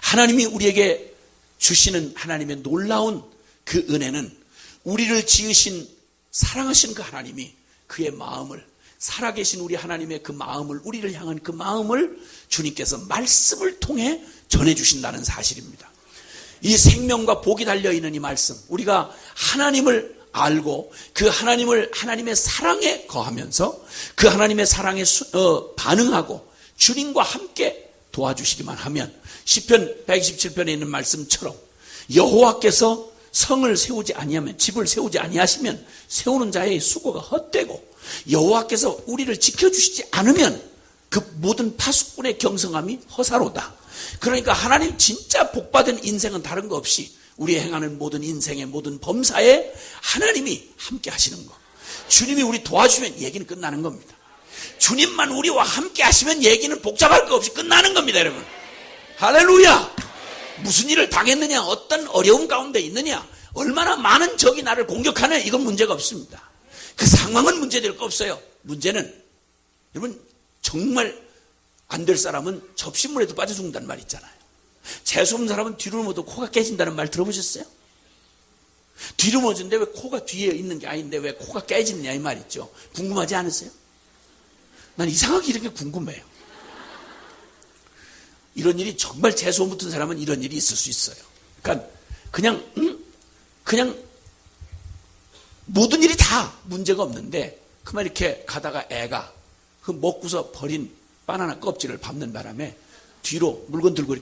하나님이 우리에게 주시는 하나님의 놀라운 그 은혜는 우리를 지으신 사랑하신 그 하나님이 그의 마음을, 살아계신 우리 하나님의 그 마음을, 우리를 향한 그 마음을 주님께서 말씀을 통해 전해주신다는 사실입니다. 이 생명과 복이 달려있는 이 말씀, 우리가 하나님을 알고 그 하나님의 사랑에 거하면서 그 하나님의 사랑에 반응하고 주님과 함께 도와주시기만 하면 시편 127편에 있는 말씀처럼 여호와께서 성을 세우지 아니하면, 집을 세우지 아니하시면 세우는 자의 수고가 헛되고 여호와께서 우리를 지켜주시지 않으면 그 모든 파수꾼의 경성함이 허사로다. 그러니까 하나님 진짜 복받은 인생은 다른 거 없이 우리 행하는 모든 인생의 모든 범사에 하나님이 함께 하시는 거. 주님이 우리 도와주면 얘기는 끝나는 겁니다. 주님만 우리와 함께 하시면 얘기는 복잡할 거 없이 끝나는 겁니다, 여러분. 할렐루야. 무슨 일을 당했느냐, 어떤 어려움 가운데 있느냐, 얼마나 많은 적이 나를 공격하느냐, 이건 문제가 없습니다. 그 상황은 문제될 거 없어요. 문제는 여러분 정말 안 될 사람은 접시물에도 빠져 죽는다는 말 있잖아요. 재수없는 사람은 뒤로 넘어도 코가 깨진다는 말 들어보셨어요? 뒤로 넘어졌는데 왜 코가 뒤에 있는 게 아닌데 왜 코가 깨지느냐 이 말 있죠. 궁금하지 않으세요? 난 이상하게 이렇게 궁금해요. 이런 일이 정말 재수없는 붙은 사람은 이런 일이 있을 수 있어요. 그러니까 그냥 모든 일이 다 문제가 없는데 그만 이렇게 가다가 애가 그 먹고서 버린 바나나 껍질을 밟는 바람에 뒤로 물건 들고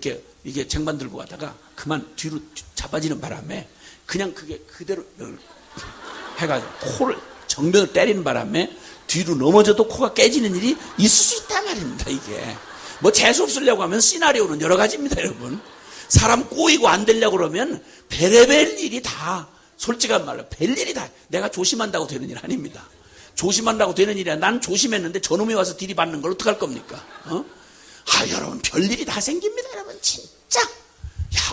이게 쟁반 들고 가다가 그만 뒤로 자빠지는 바람에 그냥 그게 그대로 해가지고 코를 정면을 때리는 바람에 뒤로 넘어져도 코가 깨지는 일이 있을 수 있단 말입니다. 이게 뭐 재수 없으려고 하면 시나리오는 여러 가지입니다. 여러분 사람 꼬이고 안 되려고 그러면 별의별 일이 다 솔직한 말로 별일이 다 내가 조심한다고 되는 일 아닙니다. 조심한다고 되는 일이야. 난 조심했는데 저놈이 와서 들이받는 걸 어떡할 겁니까? 여러분 별일이 다 생깁니다. 여러분 진짜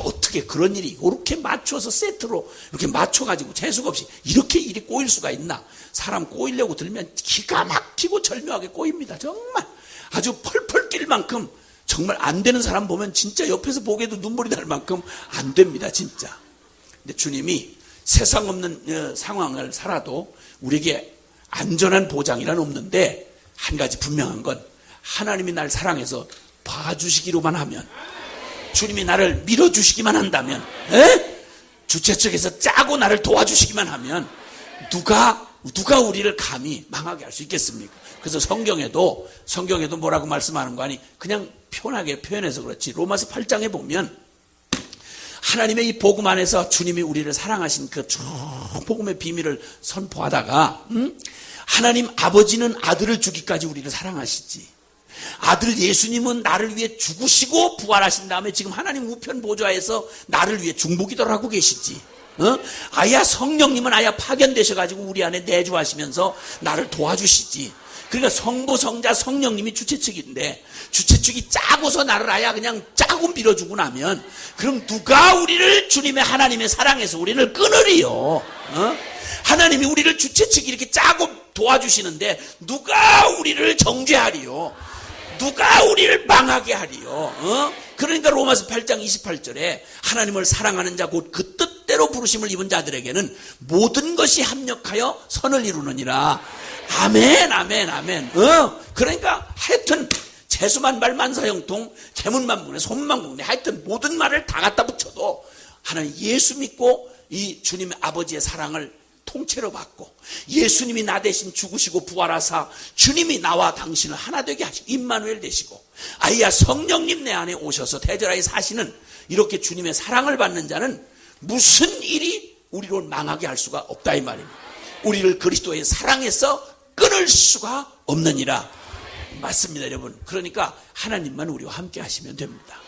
어떻게 그런 일이 이렇게 맞춰서 세트로 이렇게 맞춰가지고 재수가 없이 이렇게 일이 꼬일 수가 있나. 사람 꼬이려고 들면 기가 막히고 절묘하게 꼬입니다. 정말 아주 펄펄 뛸 만큼 정말 안 되는 사람 보면 진짜 옆에서 보기에도 눈물이 날 만큼 안 됩니다. 진짜. 근데 주님이 세상 없는 상황을 살아도 우리에게 안전한 보장이란 없는데 한 가지 분명한 건 하나님이 날 사랑해서 봐주시기로만 하면 주님이 나를 밀어주시기만 한다면 주체 측에서 짜고 나를 도와주시기만 하면 누가 우리를 감히 망하게 할 수 있겠습니까? 그래서 성경에도 뭐라고 말씀하는 거 아니 그냥 편하게 표현해서 그렇지 로마서 8장에 보면 하나님의 이 복음 안에서 주님이 우리를 사랑하신 그 복음의 비밀을 선포하다가 하나님 아버지는 아들을 주기까지 우리를 사랑하시지 아들 예수님은 나를 위해 죽으시고 부활하신 다음에 지금 하나님 우편 보좌에서 나를 위해 중보기도를 하고 계시지 아야 성령님은 아야 파견되셔가지고 우리 안에 내주하시면서 나를 도와주시지. 그러니까 성부 성자 성령님이 주최측인데 주최측이 짜고서 나를 아야 그냥 짜고 밀어주고 나면 그럼 누가 우리를 주님의 하나님의 사랑에서 우리를 끊으리요? 하나님이 우리를 주최측이 이렇게 짜고 도와주시는데 누가 우리를 정죄하리요? 누가 우리를 망하게 하리요? 그러니까 로마서 8장 28절에 하나님을 사랑하는 자 곧 그 뜻대로 부르심을 입은 자들에게는 모든 것이 합력하여 선을 이루느니라. 아멘 아멘 아멘. 그러니까 하여튼 재수만 말만 사형통 재문만 문에 손만 국내 하여튼 모든 말을 다 갖다 붙여도 하나님 예수 믿고 이 주님의 아버지의 사랑을 통째로 받고 예수님이 나 대신 죽으시고 부활하사 주님이 나와 당신을 하나 되게 하시고 임마누엘 되시고 아이야 성령님 내 안에 오셔서 대절하에 사시는 이렇게 주님의 사랑을 받는 자는 무슨 일이 우리로 망하게 할 수가 없다 이 말입니다. 우리를 그리스도의 사랑에서 끊을 수가 없느니라. 맞습니다 여러분. 그러니까 하나님만 우리와 함께 하시면 됩니다.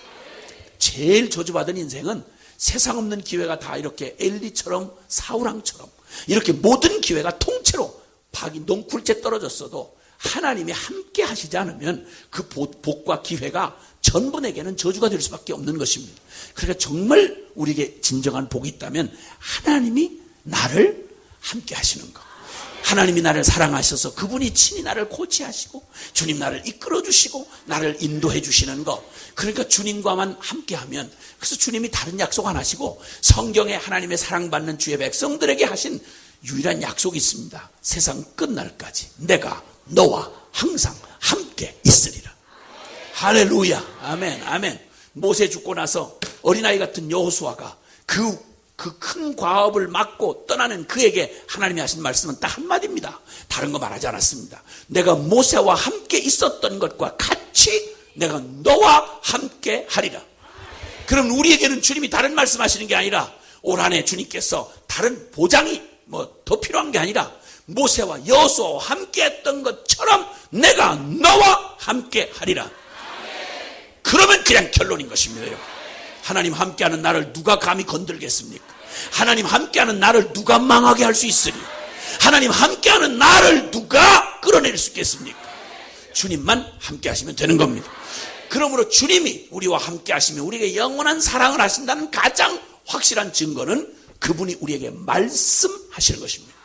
제일 저주받은 인생은 세상 없는 기회가 다 이렇게 엘리처럼 사우랑처럼 이렇게 모든 기회가 통째로 박이 넝쿨째 떨어졌어도 하나님이 함께 하시지 않으면 그 복과 기회가 전분에게는 저주가 될 수밖에 없는 것입니다. 그러니까 정말 우리에게 진정한 복이 있다면 하나님이 나를 함께 하시는 것. 하나님이 나를 사랑하셔서 그분이 친히 나를 코치하시고 주님 나를 이끌어주시고 나를 인도해 주시는 것. 그러니까 주님과만 함께하면 그래서 주님이 다른 약속 안 하시고 성경에 하나님의 사랑받는 주의 백성들에게 하신 유일한 약속이 있습니다. 세상 끝날까지 내가 너와 항상 함께 있으리라. 할렐루야. 아멘 아멘. 모세 죽고 나서 어린아이 같은 여호수아가 그 큰 과업을 맡고 떠나는 그에게 하나님이 하신 말씀은 딱 한마디입니다. 다른 거 말하지 않았습니다. 내가 모세와 함께 있었던 것과 같이 내가 너와 함께 하리라. 그럼 우리에게는 주님이 다른 말씀하시는 게 아니라 올 한 해 주님께서 다른 보장이 더 필요한 게 아니라 모세와 여호수아와 함께 했던 것처럼 내가 너와 함께 하리라. 그러면 그냥 결론인 것입니다. 여러분. 하나님 함께하는 나를 누가 감히 건들겠습니까? 하나님 함께하는 나를 누가 망하게 할 수 있으리? 하나님 함께하는 나를 누가 끌어낼 수 있겠습니까? 주님만 함께하시면 되는 겁니다. 그러므로 주님이 우리와 함께하시면 우리에게 영원한 사랑을 하신다는 가장 확실한 증거는 그분이 우리에게 말씀하시는 것입니다.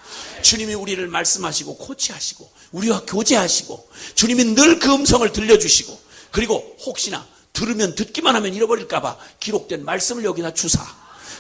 주님이 우리를 말씀하시고 코치하시고 우리와 교제하시고 주님이 늘 그 음성을 들려주시고 그리고 혹시나 들으면 듣기만 하면 잃어버릴까봐 기록된 말씀을 여기다 주사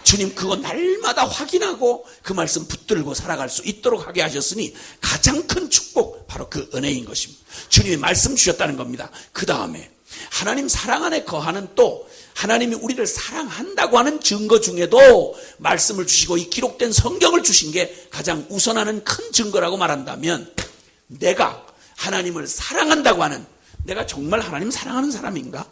주님 그거 날마다 확인하고 그 말씀 붙들고 살아갈 수 있도록 하게 하셨으니 가장 큰 축복 바로 그 은혜인 것입니다. 주님이 말씀 주셨다는 겁니다. 그 다음에 하나님 사랑 안에 거하는 또 하나님이 우리를 사랑한다고 하는 증거 중에도 말씀을 주시고 이 기록된 성경을 주신 게 가장 우선하는 큰 증거라고 말한다면 내가 하나님을 사랑한다고 하는 내가 정말 하나님 사랑하는 사람인가?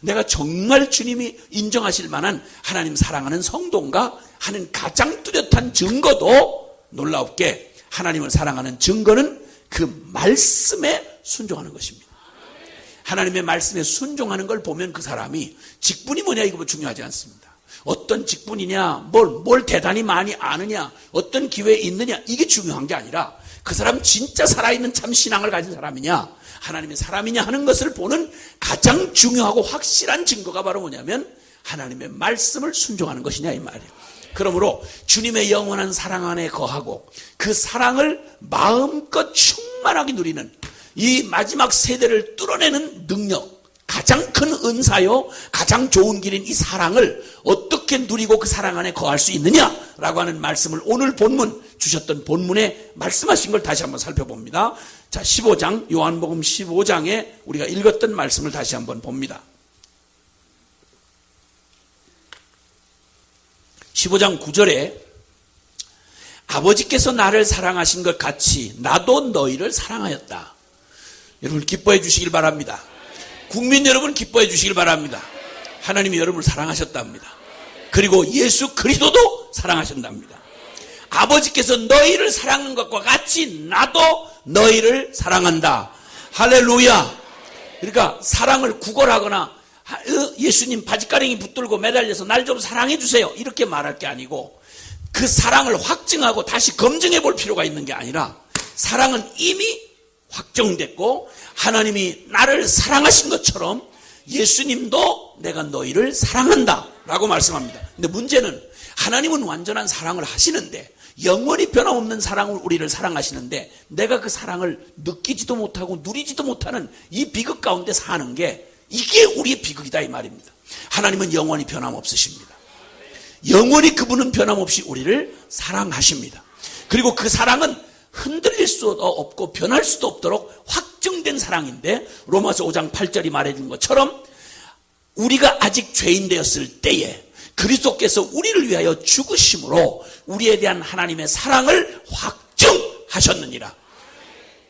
내가 정말 주님이 인정하실 만한 하나님 사랑하는 성도인가 하는 가장 뚜렷한 증거도 놀랍게 하나님을 사랑하는 증거는 그 말씀에 순종하는 것입니다. 하나님의 말씀에 순종하는 걸 보면 그 사람이 직분이 뭐냐 이거 중요하지 않습니다. 어떤 직분이냐 뭘 대단히 많이 아느냐 어떤 기회에 있느냐 이게 중요한 게 아니라 그 사람 진짜 살아있는 참 신앙을 가진 사람이냐 하나님의 사람이냐 하는 것을 보는 가장 중요하고 확실한 증거가 바로 뭐냐면 하나님의 말씀을 순종하는 것이냐 이 말이에요. 그러므로 주님의 영원한 사랑 안에 거하고 그 사랑을 마음껏 충만하게 누리는 이 마지막 세대를 뚫어내는 능력 가장 큰 은사요 가장 좋은 길인 이 사랑을 어떻게 누리고 그 사랑 안에 거할 수 있느냐라고 하는 말씀을 오늘 본문 주셨던 본문에 말씀하신 걸 다시 한번 살펴봅니다. 자 15장 요한복음 15장에 우리가 읽었던 말씀을 다시 한번 봅니다. 15장 9절에 아버지께서 나를 사랑하신 것 같이 나도 너희를 사랑하였다. 여러분 기뻐해 주시길 바랍니다. 국민 여러분 기뻐해 주시길 바랍니다. 하나님이 여러분을 사랑하셨답니다. 그리고 예수 그리스도도 사랑하신답니다. 아버지께서 너희를 사랑한 것과 같이 나도 너희를 사랑한다. 할렐루야. 그러니까 사랑을 구걸하거나 예수님 바지가랑이 붙들고 매달려서 날 좀 사랑해 주세요 이렇게 말할 게 아니고 그 사랑을 확증하고 다시 검증해 볼 필요가 있는 게 아니라 사랑은 이미 확정됐고 하나님이 나를 사랑하신 것처럼 예수님도 내가 너희를 사랑한다 라고 말씀합니다. 근데 문제는 하나님은 완전한 사랑을 하시는데 영원히 변함없는 사랑을 우리를 사랑하시는데 내가 그 사랑을 느끼지도 못하고 누리지도 못하는 이 비극 가운데 사는 게 이게 우리의 비극이다 이 말입니다. 하나님은 영원히 변함없으십니다. 영원히 그분은 변함없이 우리를 사랑하십니다. 그리고 그 사랑은 흔들릴 수도 없고 변할 수도 없도록 확정된 사랑인데 로마서 5장 8절이 말해준 것처럼 우리가 아직 죄인 되었을 때에 그리스도께서 우리를 위하여 죽으심으로 우리에 대한 하나님의 사랑을 확증하셨느니라.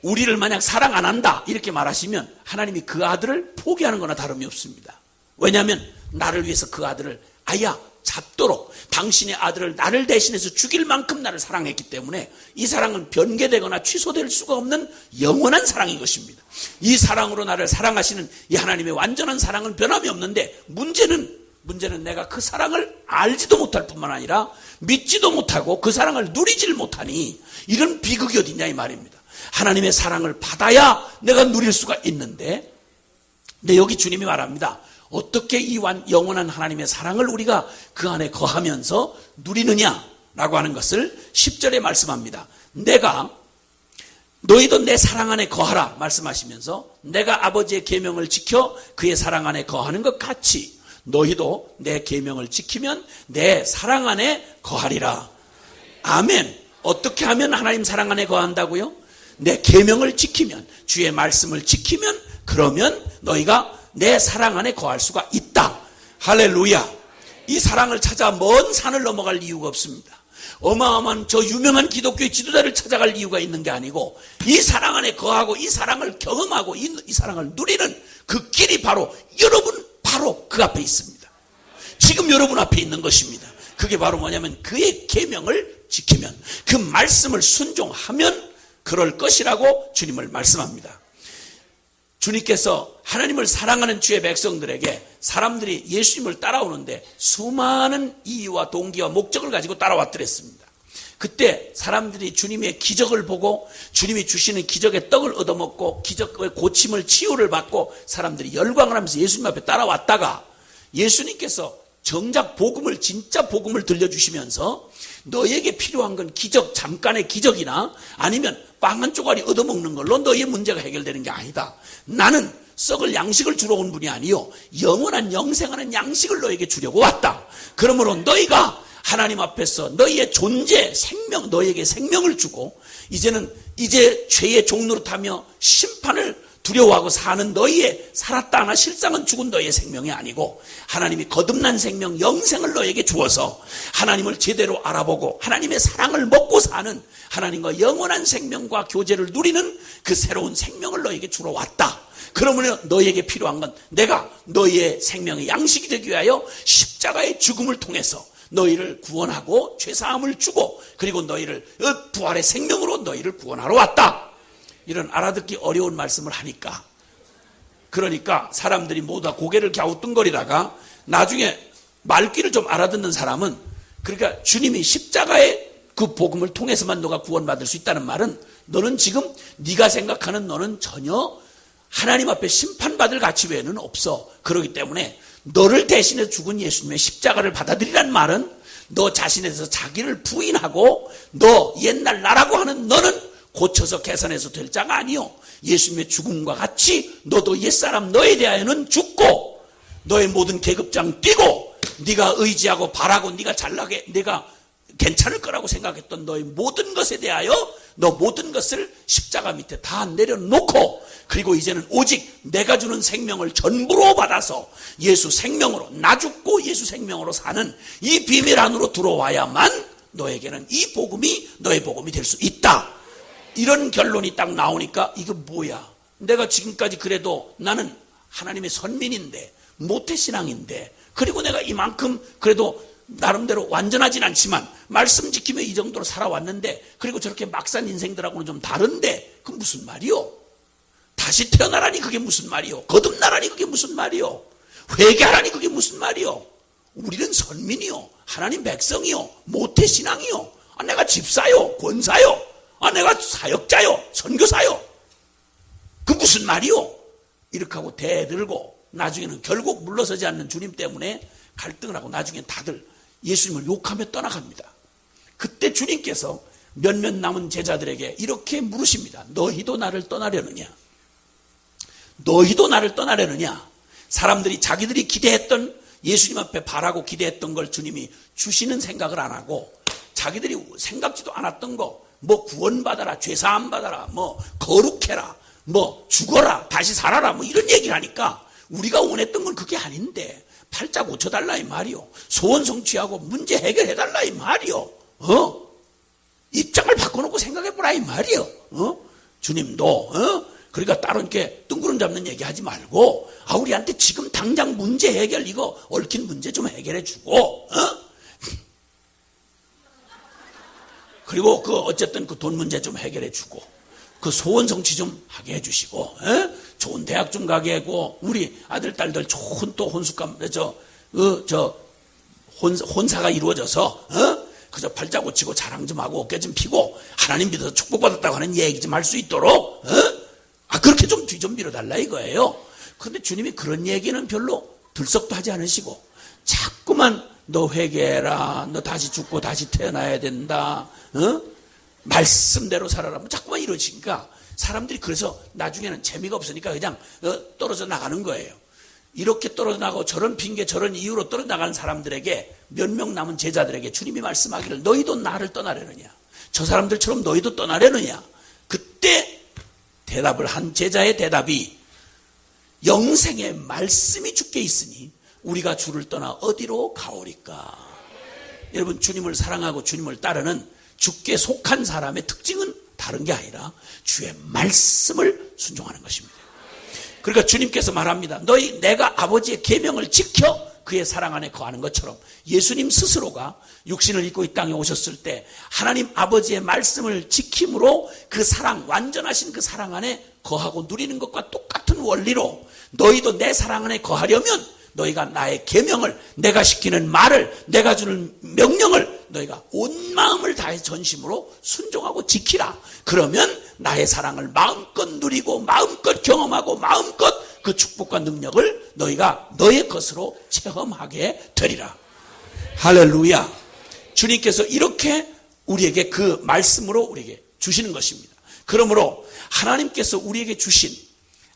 우리를 만약 사랑 안 한다 이렇게 말하시면 하나님이 그 아들을 포기하는 거나 다름이 없습니다. 왜냐하면 나를 위해서 그 아들을 아야 잡도록 당신의 아들을 나를 대신해서 죽일 만큼 나를 사랑했기 때문에 이 사랑은 변개되거나 취소될 수가 없는 영원한 사랑인 것입니다. 이 사랑으로 나를 사랑하시는 이 하나님의 완전한 사랑은 변함이 없는데 문제는 내가 그 사랑을 알지도 못할 뿐만 아니라 믿지도 못하고 그 사랑을 누리질 못하니 이런 비극이 어딨냐 이 말입니다. 하나님의 사랑을 받아야 내가 누릴 수가 있는데 근데 여기 주님이 말합니다. 어떻게 이 영원한 하나님의 사랑을 우리가 그 안에 거하면서 누리느냐라고 하는 것을 10절에 말씀합니다. 내가 너희도 내 사랑 안에 거하라 말씀하시면서 내가 아버지의 계명을 지켜 그의 사랑 안에 거하는 것 같이 너희도 내 계명을 지키면 내 사랑 안에 거하리라. 아멘. 어떻게 하면 하나님 사랑 안에 거한다고요? 내 계명을 지키면 주의 말씀을 지키면 그러면 너희가 내 사랑 안에 거할 수가 있다. 할렐루야. 이 사랑을 찾아 먼 산을 넘어갈 이유가 없습니다. 어마어마한 저 유명한 기독교의 지도자를 찾아갈 이유가 있는 게 아니고 이 사랑 안에 거하고 이 사랑을 경험하고 이 사랑을 누리는 그 길이 바로 여러분 바로 그 앞에 있습니다. 지금 여러분 앞에 있는 것입니다. 그게 바로 뭐냐면 그의 계명을 지키면 그 말씀을 순종하면 그럴 것이라고 주님을 말씀합니다. 주님께서 하나님을 사랑하는 주의 백성들에게 사람들이 예수님을 따라오는데 수많은 이유와 동기와 목적을 가지고 따라왔더랬습니다. 그때 사람들이 주님의 기적을 보고 주님이 주시는 기적의 떡을 얻어먹고 기적의 고침을 치유를 받고 사람들이 열광을 하면서 예수님 앞에 따라왔다가 예수님께서 정작 복음을, 진짜 복음을 들려주시면서 너에게 필요한 건 기적, 잠깐의 기적이나 아니면 빵 한 조각이 얻어먹는 걸로 너의 문제가 해결되는 게 아니다. 나는 썩을 양식을 주러 온 분이 아니요 영원한 영생하는 양식을 너에게 주려고 왔다. 그러므로 너희가 하나님 앞에서 너희의 존재, 생명, 너에게 생명을 주고 이제 죄의 종노릇하며 심판을 두려워하고 사는 너희의 살았다 하나 실상은 죽은 너희의 생명이 아니고 하나님이 거듭난 생명, 영생을 너에게 주어서 하나님을 제대로 알아보고 하나님의 사랑을 먹고 사는 하나님과 영원한 생명과 교제를 누리는 그 새로운 생명을 너에게 주러 왔다. 그러면 너에게 필요한 건 내가 너희의 생명의 양식이 되기 위하여 십자가의 죽음을 통해서 너희를 구원하고 죄사함을 주고 그리고 너희를 부활의 생명으로 너희를 구원하러 왔다. 이런 알아듣기 어려운 말씀을 하니까 그러니까 사람들이 모두 다 고개를 갸우뚱거리다가 나중에 말귀를 좀 알아듣는 사람은 그러니까 주님이 십자가의 그 복음을 통해서만 너가 구원받을 수 있다는 말은 너는 지금 네가 생각하는 너는 전혀 하나님 앞에 심판받을 가치 외에는 없어. 그렇기 때문에 너를 대신해 죽은 예수님의 십자가를 받아들이란 말은 너 자신에 대해서 자기를 부인하고 너 옛날 나라고 하는 너는 고쳐서 개선해서 될 자가 아니요 예수님의 죽음과 같이 너도 옛사람 너에 대하여는 죽고 너의 모든 계급장 뛰고 네가 의지하고 바라고 네가 잘나게 네가 괜찮을 거라고 생각했던 너의 모든 것에 대하여 너 모든 것을 십자가 밑에 다 내려놓고 그리고 이제는 오직 내가 주는 생명을 전부로 받아서 예수 생명으로 나 죽고 예수 생명으로 사는 이 비밀 안으로 들어와야만 너에게는 이 복음이 너의 복음이 될 수 있다. 이런 결론이 딱 나오니까 이게 뭐야? 내가 지금까지 그래도 나는 하나님의 선민인데 모태신앙인데 그리고 내가 이만큼 그래도 나름대로 완전하진 않지만 말씀 지키며 이 정도로 살아왔는데 그리고 저렇게 막 산 인생들하고는 좀 다른데 그 무슨 말이요? 다시 태어나라니 그게 무슨 말이요? 거듭나라니 그게 무슨 말이요? 회개하라니 그게 무슨 말이요? 우리는 선민이요 하나님 백성이요 모태신앙이요 내가 집사요 권사요 내가 사역자요 선교사요 그 무슨 말이요? 이렇게 하고 대들고 나중에는 결국 물러서지 않는 주님 때문에 갈등을 하고 나중에 다들 예수님을 욕하며 떠나갑니다. 그때 주님께서 몇몇 남은 제자들에게 이렇게 물으십니다. 너희도 나를 떠나려느냐? 너희도 나를 떠나려느냐? 사람들이 자기들이 기대했던 예수님 앞에 바라고 기대했던 걸 주님이 주시는 생각을 안 하고 자기들이 생각지도 않았던 거 뭐 구원받아라 죄사함 받아라 뭐 거룩해라 뭐 죽어라 다시 살아라 뭐 이런 얘기를 하니까 우리가 원했던 건 그게 아닌데 팔자 고쳐달라 이 말이요 소원 성취하고 문제 해결해달라 이 말이요 입장을 바꿔놓고 생각해보라 이 말이요 주님도 그러니까 따로 이렇게 뜬구름 잡는 얘기하지 말고 우리한테 지금 당장 문제 해결 이거 얽힌 문제 좀 해결해주고 그리고 어쨌든 그 돈 문제 좀 해결해주고 그 소원 성취 좀 하게 해주시고 좋은 대학 좀 가게 하고 우리 아들 딸들 좋은 또 혼수감 혼사가 이루어져서 그저 팔자 고치고 자랑 좀 하고 어깨 좀 피고 하나님 믿어서 축복받았다고 하는 얘기 좀 할 수 있도록 그렇게 좀 뒤 좀 밀어달라 이거예요. 그런데 주님이 그런 얘기는 별로 들썩도 하지 않으시고 자꾸만 너 회개해라 너 다시 죽고 다시 태어나야 된다 말씀대로 살아라 자꾸만 이러시니까 사람들이 그래서 나중에는 재미가 없으니까 그냥 떨어져 나가는 거예요. 이렇게 떨어져 나가고 저런 핑계 저런 이유로 떨어져 나가는 사람들에게 몇 명 남은 제자들에게 주님이 말씀하기를 너희도 나를 떠나려느냐 저 사람들처럼 너희도 떠나려느냐 그때 대답을 한 제자의 대답이 영생의 말씀이 주께 있으니 우리가 주를 떠나 어디로 가오리까. 여러분 주님을 사랑하고 주님을 따르는 주께 속한 사람의 특징은 다른 게 아니라 주의 말씀을 순종하는 것입니다. 그러니까 주님께서 말합니다. 너희 내가 아버지의 계명을 지켜 그의 사랑 안에 거하는 것처럼 예수님 스스로가 육신을 입고 이 땅에 오셨을 때 하나님 아버지의 말씀을 지킴으로 그 사랑 완전하신 그 사랑 안에 거하고 누리는 것과 똑같은 원리로 너희도 내 사랑 안에 거하려면 너희가 나의 계명을 내가 시키는 말을 내가 주는 명령을 너희가 온 마음을 다해 전심으로 순종하고 지키라. 그러면 나의 사랑을 마음껏 누리고 마음껏 경험하고 마음껏 그 축복과 능력을 너희가 너의 것으로 체험하게 되리라. 할렐루야. 주님께서 이렇게 우리에게 그 말씀으로 우리에게 주시는 것입니다. 그러므로 하나님께서 우리에게 주신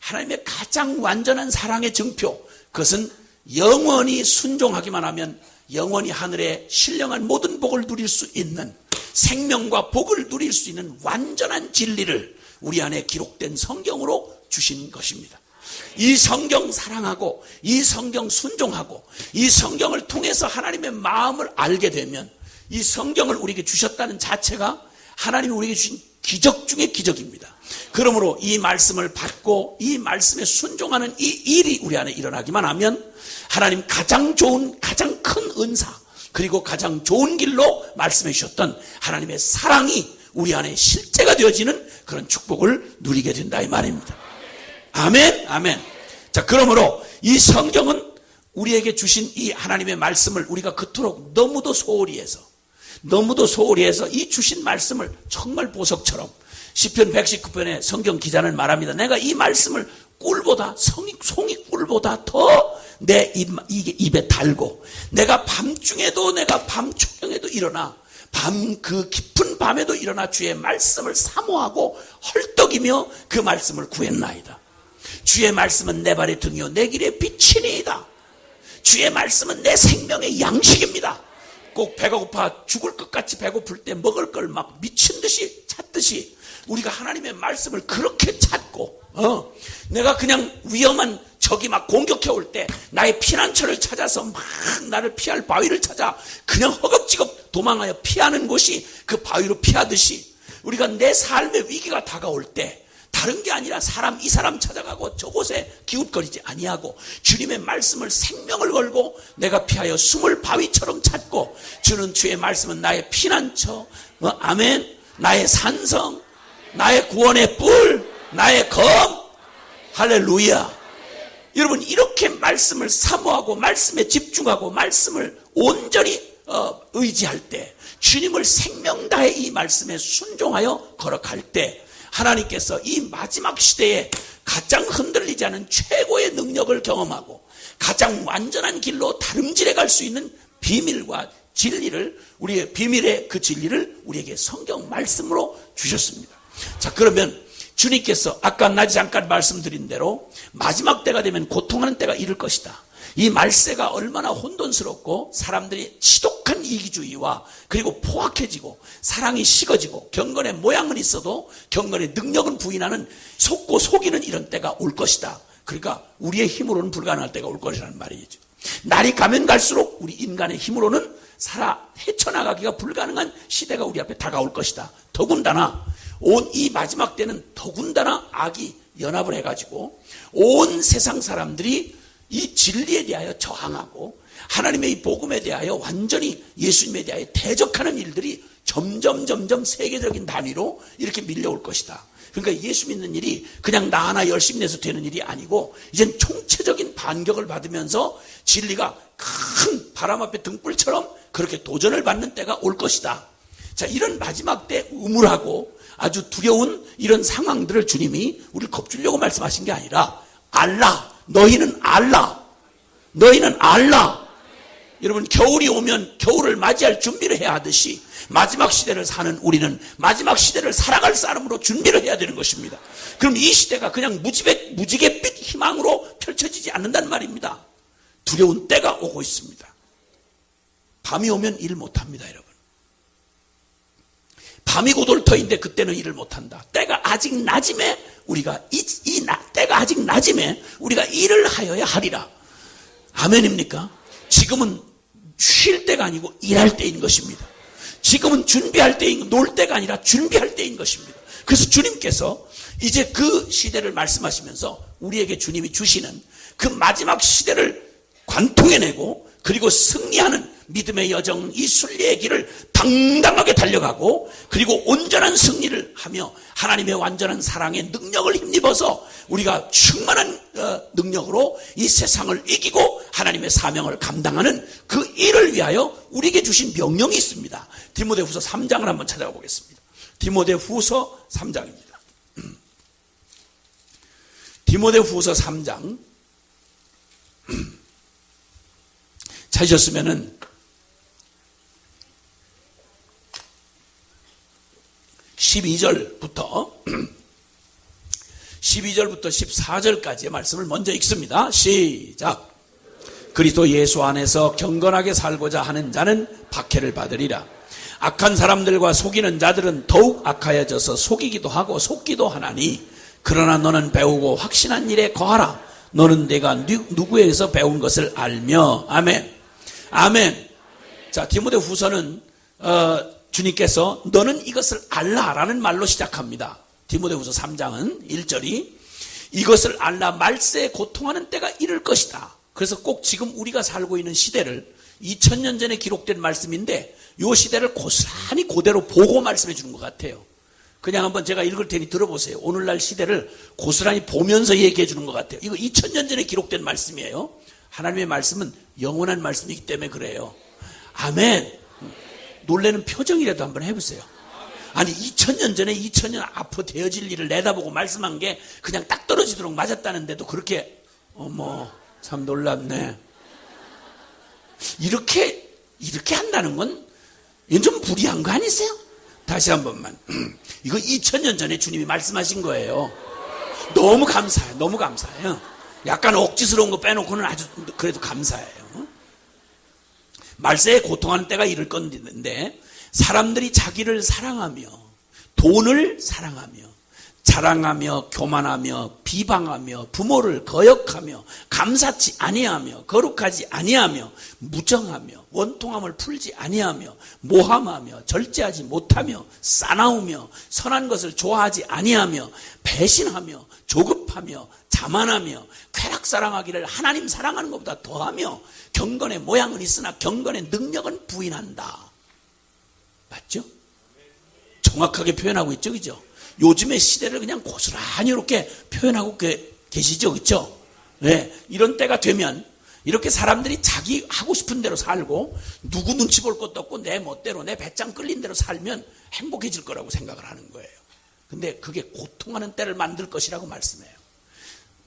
하나님의 가장 완전한 사랑의 증표, 그것은 영원히 순종하기만 하면 영원히 하늘에 신령한 모든 복을 누릴 수 있는, 생명과 복을 누릴 수 있는 완전한 진리를 우리 안에 기록된 성경으로 주신 것입니다. 이 성경 사랑하고 이 성경 순종하고 이 성경을 통해서 하나님의 마음을 알게 되면 이 성경을 우리에게 주셨다는 자체가 하나님이 우리에게 주신 기적 중의 기적입니다. 그러므로 이 말씀을 받고 이 말씀에 순종하는 이 일이 우리 안에 일어나기만 하면 하나님 가장 좋은, 가장 큰 은사, 그리고 가장 좋은 길로 말씀해 주셨던 하나님의 사랑이 우리 안에 실제가 되어지는 그런 축복을 누리게 된다 이 말입니다. 아멘, 아멘. 자, 그러므로 이 성경은 우리에게 주신 이 하나님의 말씀을 우리가 그토록 너무도 소홀히 해서 이 주신 말씀을 정말 보석처럼, 시편 119편의 성경 기자는 말합니다. 내가 이 말씀을 꿀보다, 송이 꿀보다 더 내 입에 달고, 내가 밤중에도, 내가 밤초경에도 일어나, 그 깊은 밤에도 일어나 주의 말씀을 사모하고 헐떡이며 그 말씀을 구했나이다. 주의 말씀은 내 발의 등이요 내 길의 빛이니이다. 주의 말씀은 내 생명의 양식입니다. 꼭 배가 고파 죽을 것 같이 배고플 때 먹을 걸 막 미친 듯이 찾듯이 우리가 하나님의 말씀을 그렇게 찾고, 내가 그냥 위험한 적이 막 공격해 올 때 나의 피난처를 찾아서 막 나를 피할 바위를 찾아 그냥 허겁지겁 도망하여 피하는 곳이 그 바위로 피하듯이, 우리가 내 삶의 위기가 다가올 때 다른 게 아니라 이 사람 찾아가고 저곳에 기웃거리지 아니하고 주님의 말씀을 생명을 걸고 내가 피하여 숨을 바위처럼 찾고, 주는 주의 말씀은 나의 피난처, 아멘, 나의 산성, 나의 구원의 뿔, 나의 검, 할렐루야. 여러분, 이렇게 말씀을 사모하고 말씀에 집중하고 말씀을 온전히 의지할 때, 주님을 생명 다해 이 말씀에 순종하여 걸어갈 때 하나님께서 이 마지막 시대에 가장 흔들리지 않은 최고의 능력을 경험하고 가장 완전한 길로 다름질해 갈 수 있는 비밀과 진리를, 우리의 비밀의 그 진리를 우리에게 성경 말씀으로 주셨습니다. 자, 그러면 주님께서 아까 낮에 잠깐 말씀드린 대로 마지막 때가 되면 고통하는 때가 이를 것이다. 이 말세가 얼마나 혼돈스럽고 사람들이 지독한 이기주의와 그리고 포악해지고 사랑이 식어지고 경건의 모양은 있어도 경건의 능력은 부인하는, 속고 속이는 이런 때가 올 것이다. 그러니까 우리의 힘으로는 불가능할 때가 올 것이라는 말이죠. 날이 가면 갈수록 우리 인간의 힘으로는 헤쳐나가기가 불가능한 시대가 우리 앞에 다가올 것이다. 더군다나 이 마지막 때는 더군다나 악이 연합을 해가지고 온 세상 사람들이 이 진리에 대하여 저항하고 하나님의 이 복음에 대하여 완전히 예수님에 대하여 대적하는 일들이 점점 세계적인 단위로 이렇게 밀려올 것이다. 그러니까 예수 믿는 일이 그냥 나 하나 열심히 내서 되는 일이 아니고 이젠 총체적인 반격을 받으면서 진리가 큰 바람 앞에 등불처럼 그렇게 도전을 받는 때가 올 것이다. 자, 이런 마지막 때 우물하고 아주 두려운 이런 상황들을 주님이 우리를 겁주려고 말씀하신 게 아니라 너희는 알라. 여러분, 겨울이 오면 겨울을 맞이할 준비를 해야 하듯이 마지막 시대를 사는 우리는 마지막 시대를 살아갈 사람으로 준비를 해야 되는 것입니다. 그럼 이 시대가 그냥 무지갯빛 희망으로 펼쳐지지 않는다는 말입니다. 두려운 때가 오고 있습니다. 밤이 오면 일 못합니다, 여러분. 밤이 고돌터인데 그때는 일을 못한다. 때가 아직 낮음에 우리가 때가 아직 낮음에 우리가 일을 하여야 하리라. 아멘입니까? 지금은 쉴 때가 아니고 일할 때인 것입니다. 지금은 준비할 때인, 놀 때가 아니라 준비할 때인 것입니다. 그래서 주님께서 이제 그 시대를 말씀하시면서 우리에게 주님이 주시는 그 마지막 시대를 관통해내고 그리고 승리하는 믿음의 여정, 이 순례의 길을 당당하게 달려가고 그리고 온전한 승리를 하며 하나님의 완전한 사랑의 능력을 힘입어서 우리가 충만한 능력으로 이 세상을 이기고 하나님의 사명을 감당하는 그 일을 위하여 우리에게 주신 명령이 있습니다. 디모데후서 3장을 한번 찾아가 보겠습니다. 디모데후서 3장입니다. 디모데후서 3장 찾으셨으면은 12절부터 14절까지의 말씀을 먼저 읽습니다. 시작. 그리스도 예수 안에서 경건하게 살고자 하는 자는 박해를 받으리라. 악한 사람들과 속이는 자들은 더욱 악하여져서 속이기도 하고 속기도 하나니, 그러나 너는 배우고 확신한 일에 거하라. 너는 내가 누구에게서 배운 것을 알며. 아멘. 아멘. 자, 디모데 후서는 주님께서 너는 이것을 알라라는 말로 시작합니다. 디모데 후서 3장은 1절이 이것을 알라, 말세에 고통하는 때가 이를 것이다. 그래서 꼭 지금 우리가 살고 있는 시대를 2000년 전에 기록된 말씀인데 이 시대를 고스란히 그대로 보고 말씀해 주는 것 같아요. 그냥 한번 제가 읽을 테니 들어보세요. 오늘날 시대를 고스란히 보면서 얘기해 주는 것 같아요. 이거 2000년 전에 기록된 말씀이에요. 하나님의 말씀은 영원한 말씀이기 때문에 그래요. 아멘. 놀라는 표정이라도 한번 해보세요. 아니 2000년 전에 2000년 앞으로 되어질 일을 내다보고 말씀한 게 그냥 딱 떨어지도록 맞았다는데도 그렇게 어머 참 놀랍네. 이렇게 한다는 건 이건 좀 무리한 거 아니세요? 다시 한 번만. 이거 2000년 전에 주님이 말씀하신 거예요. 너무 감사해요. 너무 감사해요. 약간 억지스러운 거 빼놓고는 아주 그래도 감사해요. 말세에 고통하는 때가 이를 건데 사람들이 자기를 사랑하며 돈을 사랑하며 자랑하며 교만하며 비방하며 부모를 거역하며 감사치 아니하며 거룩하지 아니하며 무정하며 원통함을 풀지 아니하며 모함하며 절제하지 못하며 싸나우며 선한 것을 좋아하지 아니하며 배신하며 조급하며 자만하며 쾌락사랑하기를 하나님 사랑하는 것보다 더하며 경건의 모양은 있으나 경건의 능력은 부인한다. 맞죠? 정확하게 표현하고 있죠, 그죠? 요즘의 시대를 그냥 고스란히 이렇게 표현하고 계시죠, 그죠? 네, 이런 때가 되면 이렇게 사람들이 자기 하고 싶은 대로 살고 누구 눈치 볼 것도 없고 내 멋대로 내 배짱 끌린 대로 살면 행복해질 거라고 생각을 하는 거예요. 근데 그게 고통하는 때를 만들 것이라고 말씀해요.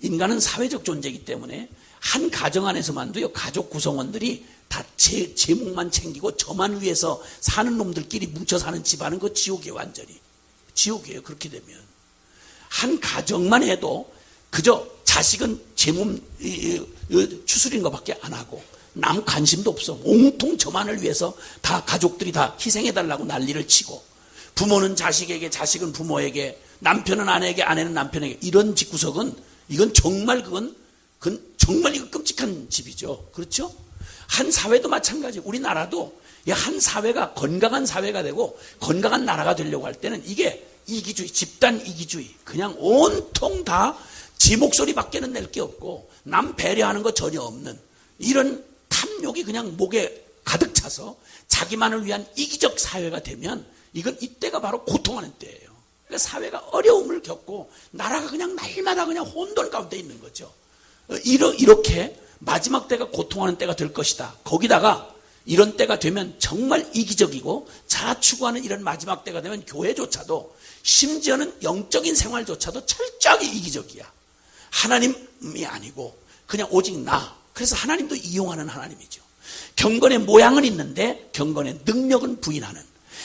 인간은 사회적 존재이기 때문에 한 가정 안에서만도요, 가족 구성원들이 다 제목만 챙기고 저만 위해서 사는 놈들끼리 뭉쳐 사는 집안은 그 지옥이에요. 완전히 지옥이에요. 그렇게 되면 한 가정만 해도 그저 자식은 제 몸 추스린 것밖에 안 하고 남 관심도 없어. 온통 저만을 위해서 다 가족들이 다 희생해달라고 난리를 치고, 부모는 자식에게, 자식은 부모에게, 남편은 아내에게, 아내는 남편에게, 이런 집구석은 이건 정말 그건 정말 이거 끔찍한 집이죠. 그렇죠? 한 사회도 마찬가지. 우리나라도 한 사회가 건강한 사회가 되고 건강한 나라가 되려고 할 때는 이게 이기주의, 집단 이기주의, 그냥 온통 다 지 목소리밖에는 낼 게 없고 남 배려하는 거 전혀 없는 이런 탐욕이 그냥 목에 가득 차서 자기만을 위한 이기적 사회가 되면 이건 이때가 바로 고통하는 때예요. 그러니까 사회가 어려움을 겪고 나라가 그냥 날마다 그냥 혼돈 가운데 있는 거죠. 이렇게 마지막 때가 고통하는 때가 될 것이다. 거기다가 이런 때가 되면 정말 이기적이고 자아 추구하는 이런 마지막 때가 되면 교회조차도, 심지어는 영적인 생활조차도 철저하게 이기적이야. 하나님이 아니고 그냥 오직 나. 그래서 하나님도 이용하는 하나님이죠. 경건의 모양은 있는데 경건의 능력은 부인하는,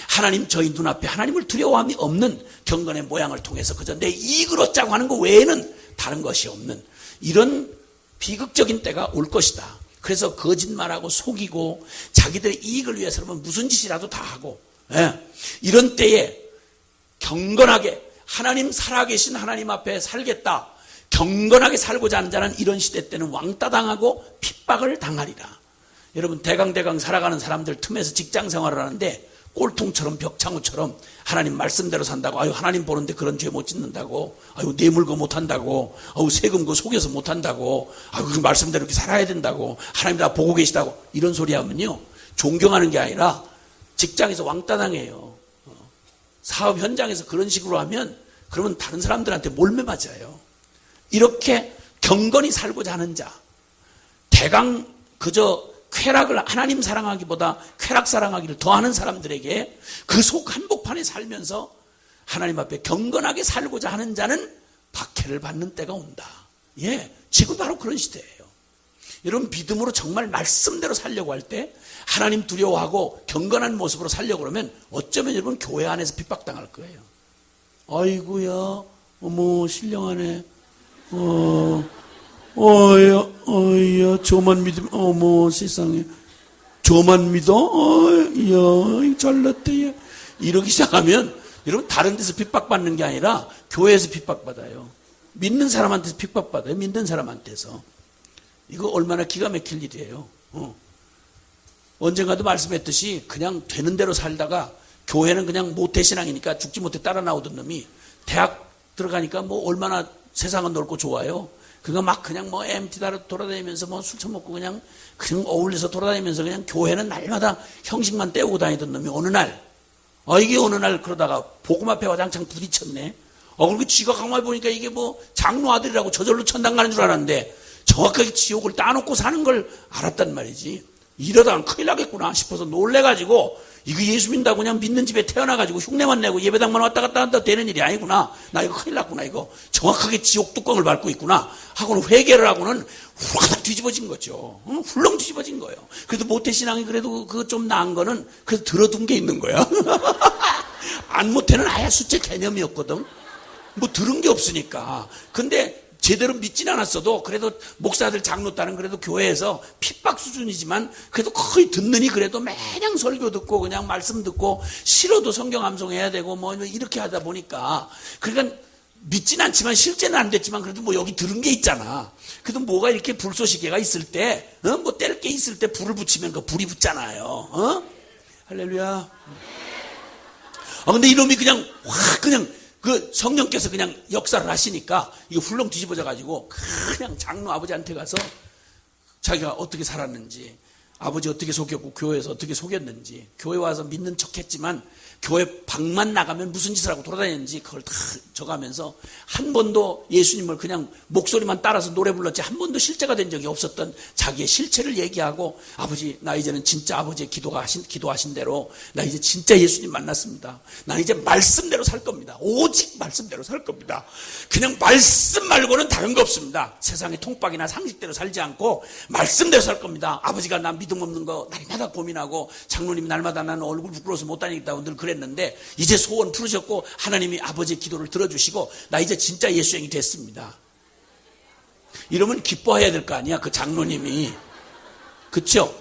하나님 저희 눈앞에 하나님을 두려워함이 없는 경건의 모양을 통해서 그저 내 이익을 얻자고 하는 것 외에는 다른 것이 없는 이런 비극적인 때가 올 것이다. 그래서 거짓말하고 속이고 자기들의 이익을 위해서라면 무슨 짓이라도 다 하고, 이런 때에 경건하게 하나님 살아계신 하나님 앞에 살겠다, 경건하게 살고자 하는 자는 이런 시대 때는 왕따 당하고 핍박을 당하리라. 여러분, 대강대강 살아가는 사람들 틈에서 직장 생활을 하는데 꼴통처럼 벽창호처럼 하나님 말씀대로 산다고, 아유 하나님 보는데 그런 죄 못 짓는다고, 아유 뇌물거 못한다고, 아유 세금 그 속여서 못한다고, 아유 그 말씀대로 이렇게 살아야 된다고, 하나님 다 보고 계시다고, 이런 소리 하면요, 존경하는 게 아니라 직장에서 왕따 당해요. 사업 현장에서 그런 식으로 하면 그러면 다른 사람들한테 몰매 맞아요. 이렇게 경건히 살고자 하는 자, 대강 그저 쾌락을 하나님 사랑하기보다 쾌락 사랑하기를 더하는 사람들에게 그 속 한복판에 살면서 하나님 앞에 경건하게 살고자 하는 자는 박해를 받는 때가 온다. 예, 지금 바로 그런 시대예요. 여러분, 믿음으로 정말 말씀대로 살려고 할 때, 하나님 두려워하고 경건한 모습으로 살려고 그러면 어쩌면 여러분 교회 안에서 핍박당할 거예요. 아이고야, 어머, 신령하네. 어야, 저만 믿으면, 어머, 세상에. 저만 믿어? 야, 잘났대, 얘. 이러기 시작하면, 여러분, 다른 데서 핍박받는 게 아니라, 교회에서 핍박받아요. 믿는 사람한테서 핍박받아요. 믿는 사람한테서. 이거 얼마나 기가 막힐 일이에요. 언젠가도 말씀했듯이, 그냥 되는 대로 살다가, 교회는 그냥 모태신앙이니까 죽지 못해 따라 나오던 놈이, 대학 들어가니까 뭐 얼마나 세상은 넓고 좋아요. 그거 막 그냥 뭐 MT 돌아다니면서 뭐 술 처먹고 그냥 어울려서 돌아다니면서 그냥 교회는 날마다 형식만 떼우고 다니던 놈이 어느 날, 이게 어느 날 그러다가 복음 앞에 와장창 부딪혔네. 그리고 지가 가만히 보니까 이게 뭐 장로 아들이라고 저절로 천당 가는 줄 알았는데 정확하게 지옥을 따놓고 사는 걸 알았단 말이지. 이러다가 큰일 나겠구나 싶어서 놀래가지고 이거 예수 믿는다고 그냥 믿는 집에 태어나가지고 흉내만 내고 예배당만 왔다 갔다 한다 되는 일이 아니구나. 나 이거 큰일 났구나. 이거 정확하게 지옥 뚜껑을 밟고 있구나 하고는 회개를 하고는 후라닥 뒤집어진 거죠. 훌렁 뒤집어진 거예요. 그래도 모태신앙이 그래도 그거 좀 나은 거는 그래도 들어둔 게 있는 거야. 안 모태는 아예 숫자 개념이었거든. 뭐 들은 게 없으니까. 근데 제대로 믿진 않았어도 그래도 목사들 장로 딸은 그래도 교회에서 핍박 수준이지만 그래도 거의 듣느니 그래도 매냥 설교 듣고 그냥 말씀 듣고 싫어도 성경 암송해야 되고 뭐 이렇게 하다 보니까 그러니까 믿진 않지만 실제는 안 됐지만 그래도 뭐 여기 들은 게 있잖아. 그래도 뭐가 이렇게 불쏘시개가 있을 때 뭐 뗄 게 있을 때 불을 붙이면 그 불이 붙잖아요. 할렐루야. 근데 이놈이 그냥 확 그냥 그 성령께서 그냥 역사를 하시니까 이거 훌렁 뒤집어져 가지고 그냥 장로 아버지한테 가서 자기가 어떻게 살았는지, 아버지 어떻게 속였고 교회에서 어떻게 속였는지, 교회 와서 믿는 척했지만 교회 방만 나가면 무슨 짓을 하고 돌아다녔는지 그걸 다 적어가면서 한 번도 예수님을 그냥 목소리만 따라서 노래 불렀지 한 번도 실제가 된 적이 없었던 자기의 실체를 얘기하고, 아버지 나 이제는 진짜 아버지의 기도하신 대로 나 이제 진짜 예수님 만났습니다. 나 이제 말씀대로 살 겁니다. 오직 말씀대로 살 겁니다. 그냥 말씀 말고는 다른 거 없습니다. 세상의 통박이나 상식대로 살지 않고 말씀대로 살 겁니다. 아버지가 나 믿음 없는 거 날마다 고민하고 장로님이 날마다 나는 얼굴 부끄러워서 못 다니겠다고 늘 그랬는데 이제 소원 풀으셨고 하나님이 아버지의 기도를 들어주시고 나 이제 진짜 예수형이 됐습니다. 이러면 기뻐해야 될 거 아니야, 그 장로님이. 그쵸?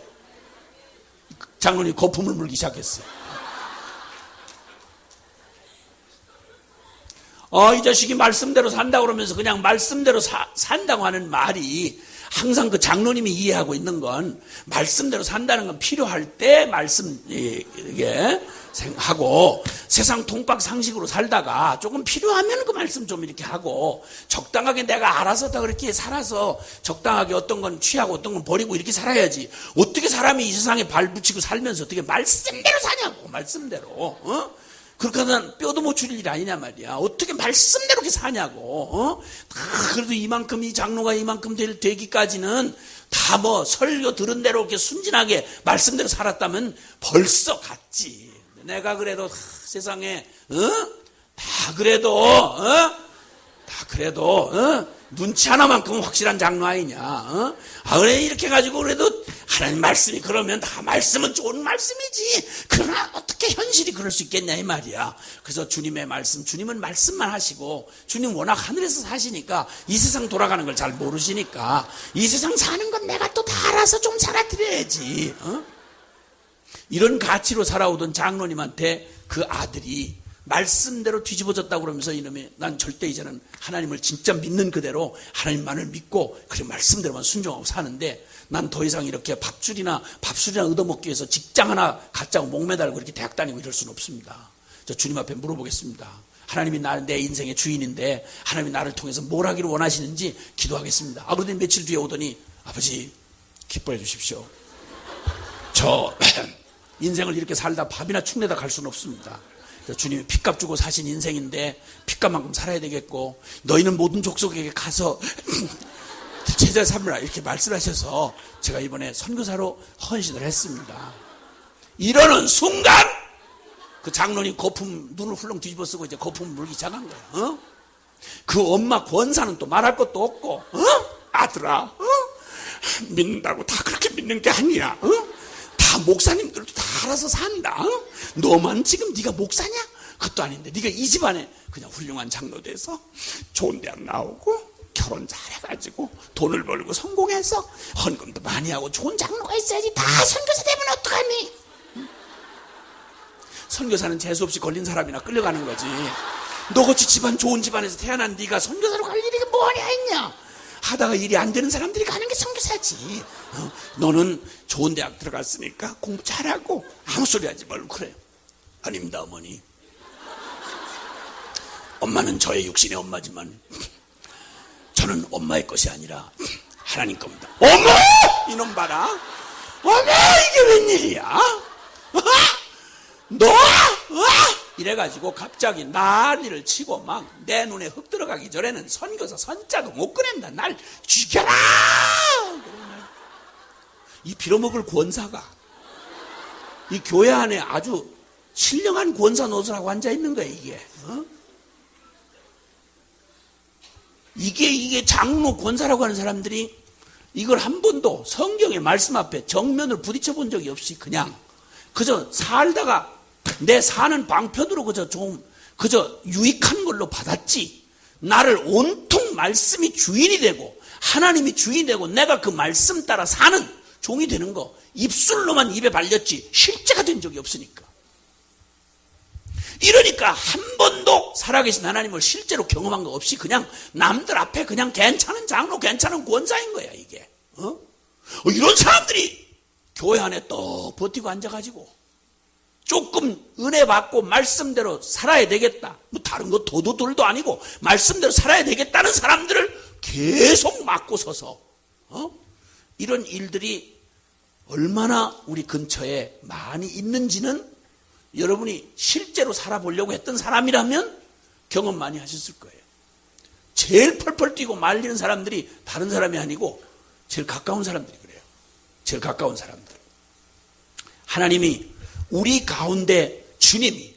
장로님 거품을 물기 시작했어요. 이 자식이 말씀대로 산다고 그러면서 그냥 말씀대로 산다고 하는 말이 항상 그 장로님이 이해하고 있는 건 말씀대로 산다는 건 필요할 때 말씀 이게 하고 세상 통박 상식으로 살다가 조금 필요하면 그 말씀 좀 이렇게 하고 적당하게 내가 알아서 다 그렇게 살아서 적당하게 어떤 건 취하고 어떤 건 버리고 이렇게 살아야지. 어떻게 사람이 이 세상에 발 붙이고 살면서 어떻게 말씀대로 사냐고. 말씀대로. 그렇게 하면 뼈도 못 추릴 일 아니냐 말이야. 어떻게 말씀대로 이렇게 사냐고. 그래도 이만큼 이 장로가 이만큼 되기까지는 다 뭐 설교 들은 대로 이렇게 순진하게 말씀대로 살았다면 벌써 갔지. 내가 그래도 세상에 다 그래도 눈치 하나만큼은 확실한 장로 아니냐. 그래 이렇게 가지고 그래도 하나님 말씀이 그러면 다 말씀은 좋은 말씀이지. 그러나 어떻게 현실이 그럴 수 있겠냐 이 말이야. 그래서 주님의 말씀, 주님은 말씀만 하시고 주님 워낙 하늘에서 사시니까 이 세상 돌아가는 걸 잘 모르시니까 이 세상 사는 건 내가 또 다 알아서 좀 살아드려야지. 이런 가치로 살아오던 장로님한테 그 아들이 말씀대로 뒤집어졌다고 그러면서 이놈이 난 절대 이제는 하나님을 진짜 믿는 그대로 하나님만을 믿고 그래 말씀대로만 순종하고 사는데 난 더 이상 이렇게 밥술이나 얻어먹기 위해서 직장 하나 갖자고 목매달고 이렇게 대학 다니고 이럴 수는 없습니다. 저 주님 앞에 물어보겠습니다. 하나님이 내 인생의 주인인데 하나님이 나를 통해서 뭘 하기를 원하시는지 기도하겠습니다. 그러더니 며칠 뒤에 오더니 아버지 기뻐해 주십시오. 저 인생을 이렇게 살다 밥이나 축내다 갈 수는 없습니다. 주님이 핏값 주고 사신 인생인데 핏값만큼 살아야 되겠고 너희는 모든 족속에게 가서 제자 삼으라 이렇게 말씀하셔서 제가 이번에 선교사로 헌신을 했습니다. 이러는 순간 그 장로님 거품 눈을 훌렁 뒤집어 쓰고 이제 거품을 물기 시작한 거야. 그 엄마 권사는 또 말할 것도 없고 아들아 믿는다고 다 그렇게 믿는 게 아니야. 다 목사님들도 다 알아서 산다. 너만 지금 네가 목사냐? 그것도 아닌데 네가 이 집안에 그냥 훌륭한 장로 돼서 좋은 대학 나오고 결혼 잘해가지고 돈을 벌고 성공해서 헌금도 많이 하고 좋은 장로가 있어야지. 다 선교사 되면 어떡하니? 선교사는 재수없이 걸린 사람이나 끌려가는 거지. 너같이 집안 좋은 집안에서 태어난 네가 선교사로 갈 일이 뭐하냐 했냐? 하다가 일이 안 되는 사람들이 가는 게 선교사지. 너는 좋은 대학 들어갔으니까 공부 잘하고 아무 소리 하지 말고 그래요. 아닙니다, 어머니. 엄마는 저의 육신의 엄마지만 저는 엄마의 것이 아니라 하나님 겁니다. 어머! 이놈 봐라. 어머, 이게 웬일이야? 너! 이래가지고 갑자기 난리를 치고 막 내 눈에 흙 들어가기 전에는 선교사 선자도 못 꺼낸다. 날 죽여라! 이 빌어먹을 권사가 이 교회 안에 아주 신령한 권사 노릇하고 앉아있는 거야, 이게. 이게 장로 권사라고 하는 사람들이 이걸 한 번도 성경의 말씀 앞에 정면을 부딪혀 본 적이 없이 그저 살다가 내 사는 방편으로 그저 유익한 걸로 받았지. 나를 온통 말씀이 주인이 되고 하나님이 주인이 되고 내가 그 말씀 따라 사는 종이 되는 거 입술로만 입에 발렸지 실제가 된 적이 없으니까. 이러니까 한 번도 살아계신 하나님을 실제로 경험한 거 없이 그냥 남들 앞에 그냥 괜찮은 장로, 괜찮은 권사인 거야, 이게. 이런 사람들이 교회 안에 또 버티고 앉아가지고 조금 은혜 받고 말씀대로 살아야 되겠다. 뭐 다른 거 도도들도 아니고 말씀대로 살아야 되겠다는 사람들을 계속 막고 서서 이런 일들이 얼마나 우리 근처에 많이 있는지는 여러분이 실제로 살아보려고 했던 사람이라면 경험 많이 하셨을 거예요. 제일 펄펄 뛰고 말리는 사람들이 다른 사람이 아니고 제일 가까운 사람들이 그래요. 제일 가까운 사람들. 하나님이 우리 가운데 주님이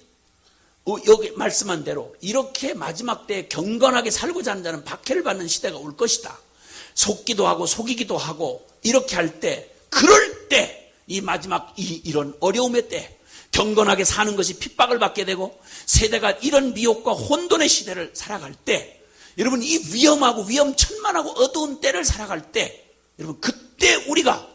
여기 말씀한 대로 이렇게 마지막 때에 경건하게 살고자 하는 자는 박해를 받는 시대가 올 것이다. 속기도 하고 속이기도 하고 이렇게 할 때, 그럴 때 이 마지막 이런 어려움의 때 경건하게 사는 것이 핍박을 받게 되고 세대가 이런 미혹과 혼돈의 시대를 살아갈 때, 여러분 이 위험하고 위험천만하고 어두운 때를 살아갈 때, 여러분 그때 우리가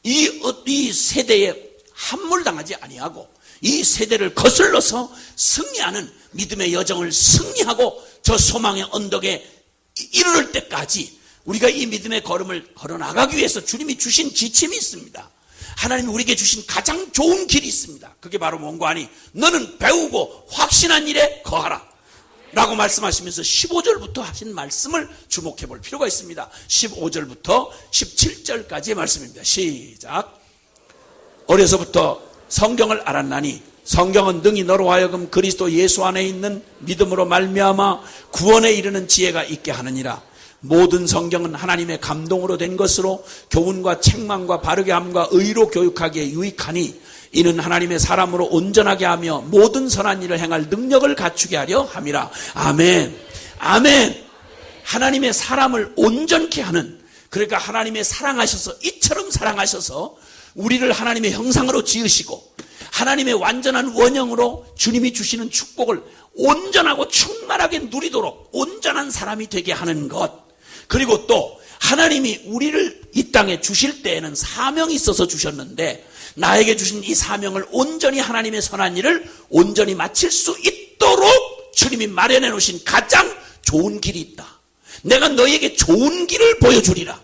이 세대에 함몰당하지 아니하고 이 세대를 거슬러서 승리하는 믿음의 여정을 승리하고 저 소망의 언덕에 이르를 때까지 우리가 이 믿음의 걸음을 걸어나가기 위해서 주님이 주신 지침이 있습니다. 하나님이 우리에게 주신 가장 좋은 길이 있습니다. 그게 바로 뭔가 하니 너는 배우고 확신한 일에 거하라 라고 말씀하시면서 15절부터 하신 말씀을 주목해 볼 필요가 있습니다. 15절부터 17절까지의 말씀입니다. 시작. 어려서부터 성경을 알았나니 성경은 능히 너로 하여금 그리스도 예수 안에 있는 믿음으로 말미암아 구원에 이르는 지혜가 있게 하느니라. 모든 성경은 하나님의 감동으로 된 것으로 교훈과 책망과 바르게 함과 의로 교육하기에 유익하니 이는 하나님의 사람으로 온전하게 하며 모든 선한 일을 행할 능력을 갖추게 하려 함이라. 아멘. 아멘. 하나님의 사람을 온전케 하는, 그러니까 하나님의 사랑하셔서 이처럼 사랑하셔서 우리를 하나님의 형상으로 지으시고 하나님의 완전한 원형으로 주님이 주시는 축복을 온전하고 충만하게 누리도록 온전한 사람이 되게 하는 것, 그리고 또 하나님이 우리를 이 땅에 주실 때에는 사명이 있어서 주셨는데 나에게 주신 이 사명을 온전히 하나님의 선한 일을 온전히 마칠 수 있도록 주님이 마련해 놓으신 가장 좋은 길이 있다. 내가 너희에게 좋은 길을 보여주리라.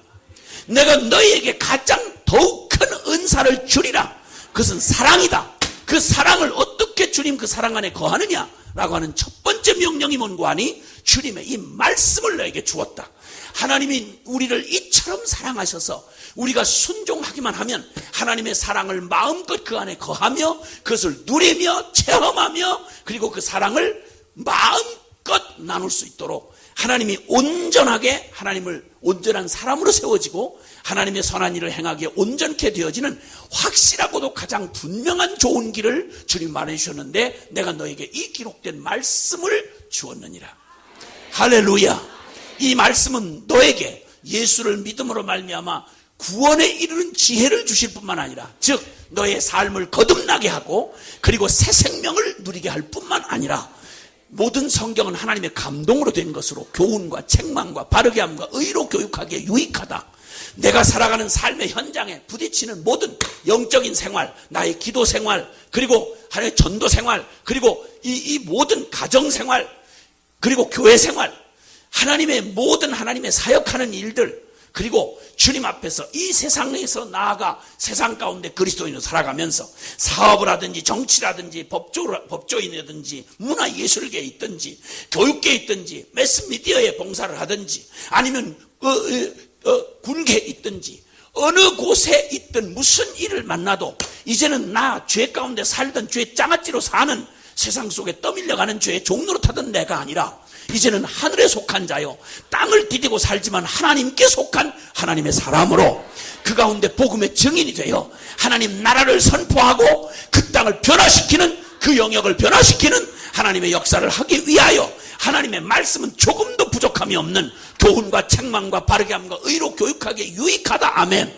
내가 너희에게 가장 더욱 큰 은사를 주리라. 그것은 사랑이다. 그 사랑을 어떻게 주님 그 사랑 안에 거하느냐라고 하는 첫 번째 명령이 뭔고 하니 주님의 이 말씀을 너에게 주었다. 하나님이 우리를 이처럼 사랑하셔서 우리가 순종하기만 하면 하나님의 사랑을 마음껏 그 안에 거하며 그것을 누리며 체험하며 그리고 그 사랑을 마음껏 나눌 수 있도록 하나님이 온전하게 하나님을 온전한 사람으로 세워지고 하나님의 선한 일을 행하기에 온전케 되어지는 확실하고도 가장 분명한 좋은 길을 주님 말해 주셨는데 내가 너에게 이 기록된 말씀을 주었느니라. 할렐루야. 이 말씀은 너에게 예수를 믿음으로 말미암아 구원에 이르는 지혜를 주실 뿐만 아니라, 즉 너의 삶을 거듭나게 하고 그리고 새 생명을 누리게 할 뿐만 아니라, 모든 성경은 하나님의 감동으로 된 것으로 교훈과 책망과 바르게 함과 의로 교육하기에 유익하다. 내가 살아가는 삶의 현장에 부딪히는 모든 영적인 생활, 나의 기도 생활, 그리고 하나님의 전도 생활, 그리고 이 모든 가정 생활, 그리고 교회 생활, 하나님의 모든 하나님의 사역하는 일들, 그리고 주님 앞에서 이 세상에서 나아가 세상 가운데 그리스도인으로 살아가면서 사업을 하든지 정치라든지 법조인이라든지 문화예술계에 있든지 교육계에 있든지 매스미디어에 봉사를 하든지 아니면 군계에 있든지 어느 곳에 있든 무슨 일을 만나도 이제는 나 죄 가운데 살던 죄 장아찌로 사는 세상 속에 떠밀려가는 죄의 종로로 타던 내가 아니라 이제는 하늘에 속한 자요 땅을 디디고 살지만 하나님께 속한 하나님의 사람으로 그 가운데 복음의 증인이 되어 하나님 나라를 선포하고 그 땅을 변화시키는, 그 영역을 변화시키는 하나님의 역사를 하기 위하여 하나님의 말씀은 조금도 부족함이 없는 교훈과 책망과 바르게 함과 의로 교육하기에 유익하다. 아멘.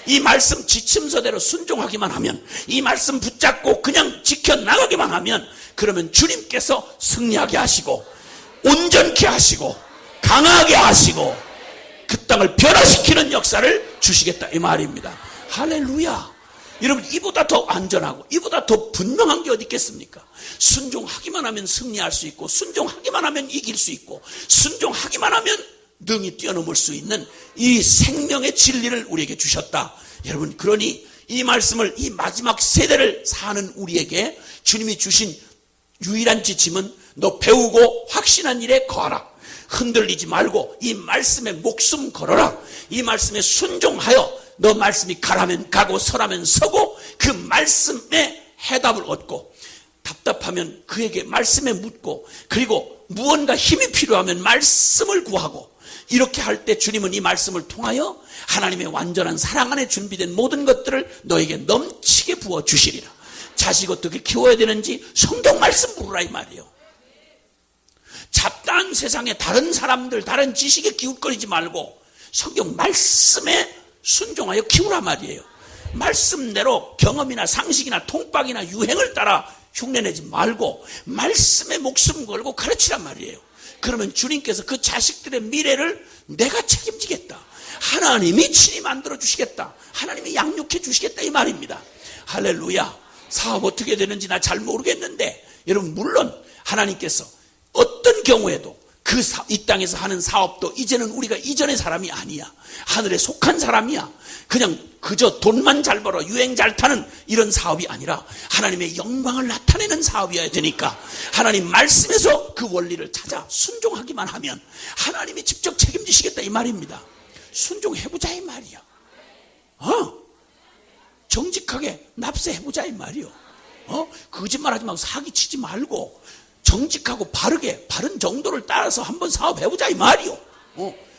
이 말씀 지침서대로 순종하기만 하면, 이 말씀 붙잡고 그냥 지켜나가기만 하면, 그러면 주님께서 승리하게 하시고 온전케 하시고 강하게 하시고 그 땅을 변화시키는 역사를 주시겠다 이 말입니다. 할렐루야. 여러분, 이보다 더 안전하고 이보다 더 분명한 게 어디 있겠습니까? 순종하기만 하면 승리할 수 있고, 순종하기만 하면 이길 수 있고, 순종하기만 하면 능히 뛰어넘을 수 있는 이 생명의 진리를 우리에게 주셨다. 여러분, 그러니 이 말씀을, 이 마지막 세대를 사는 우리에게 주님이 주신 유일한 지침은 너 배우고 확신한 일에 거하라. 흔들리지 말고 이 말씀에 목숨 걸어라. 이 말씀에 순종하여 너 말씀이 가라면 가고 서라면 서고 그 말씀에 해답을 얻고, 답답하면 그에게 말씀에 묻고, 그리고 무언가 힘이 필요하면 말씀을 구하고, 이렇게 할 때 주님은 이 말씀을 통하여 하나님의 완전한 사랑 안에 준비된 모든 것들을 너에게 넘치게 부어주시리라. 자식 어떻게 키워야 되는지 성경 말씀 물으라 이 말이에요. 잡다한 세상에 다른 사람들, 다른 지식에 기웃거리지 말고 성경 말씀에 순종하여 키우라 말이에요. 말씀대로 경험이나 상식이나 통박이나 유행을 따라 흉내내지 말고 말씀에 목숨 걸고 가르치란 말이에요. 그러면 주님께서 그 자식들의 미래를 내가 책임지겠다. 하나님이 친히 만들어 주시겠다. 하나님이 양육해 주시겠다 이 말입니다. 할렐루야. 사업 어떻게 되는지 나 잘 모르겠는데, 여러분, 물론 하나님께서 어떤 경우에도 이 땅에서 하는 사업도 이제는 우리가 이전의 사람이 아니야. 하늘에 속한 사람이야. 그냥 그저 돈만 잘 벌어 유행 잘 타는 이런 사업이 아니라 하나님의 영광을 나타내는 사업이어야 되니까 하나님 말씀에서 그 원리를 찾아 순종하기만 하면 하나님이 직접 책임지시겠다 이 말입니다. 순종해보자 이 말이야. 정직하게 납세해보자 이 말이요. 거짓말하지 말고 사기치지 말고 정직하고 바르게 바른 정도를 따라서 한번 사업해보자 이 말이요.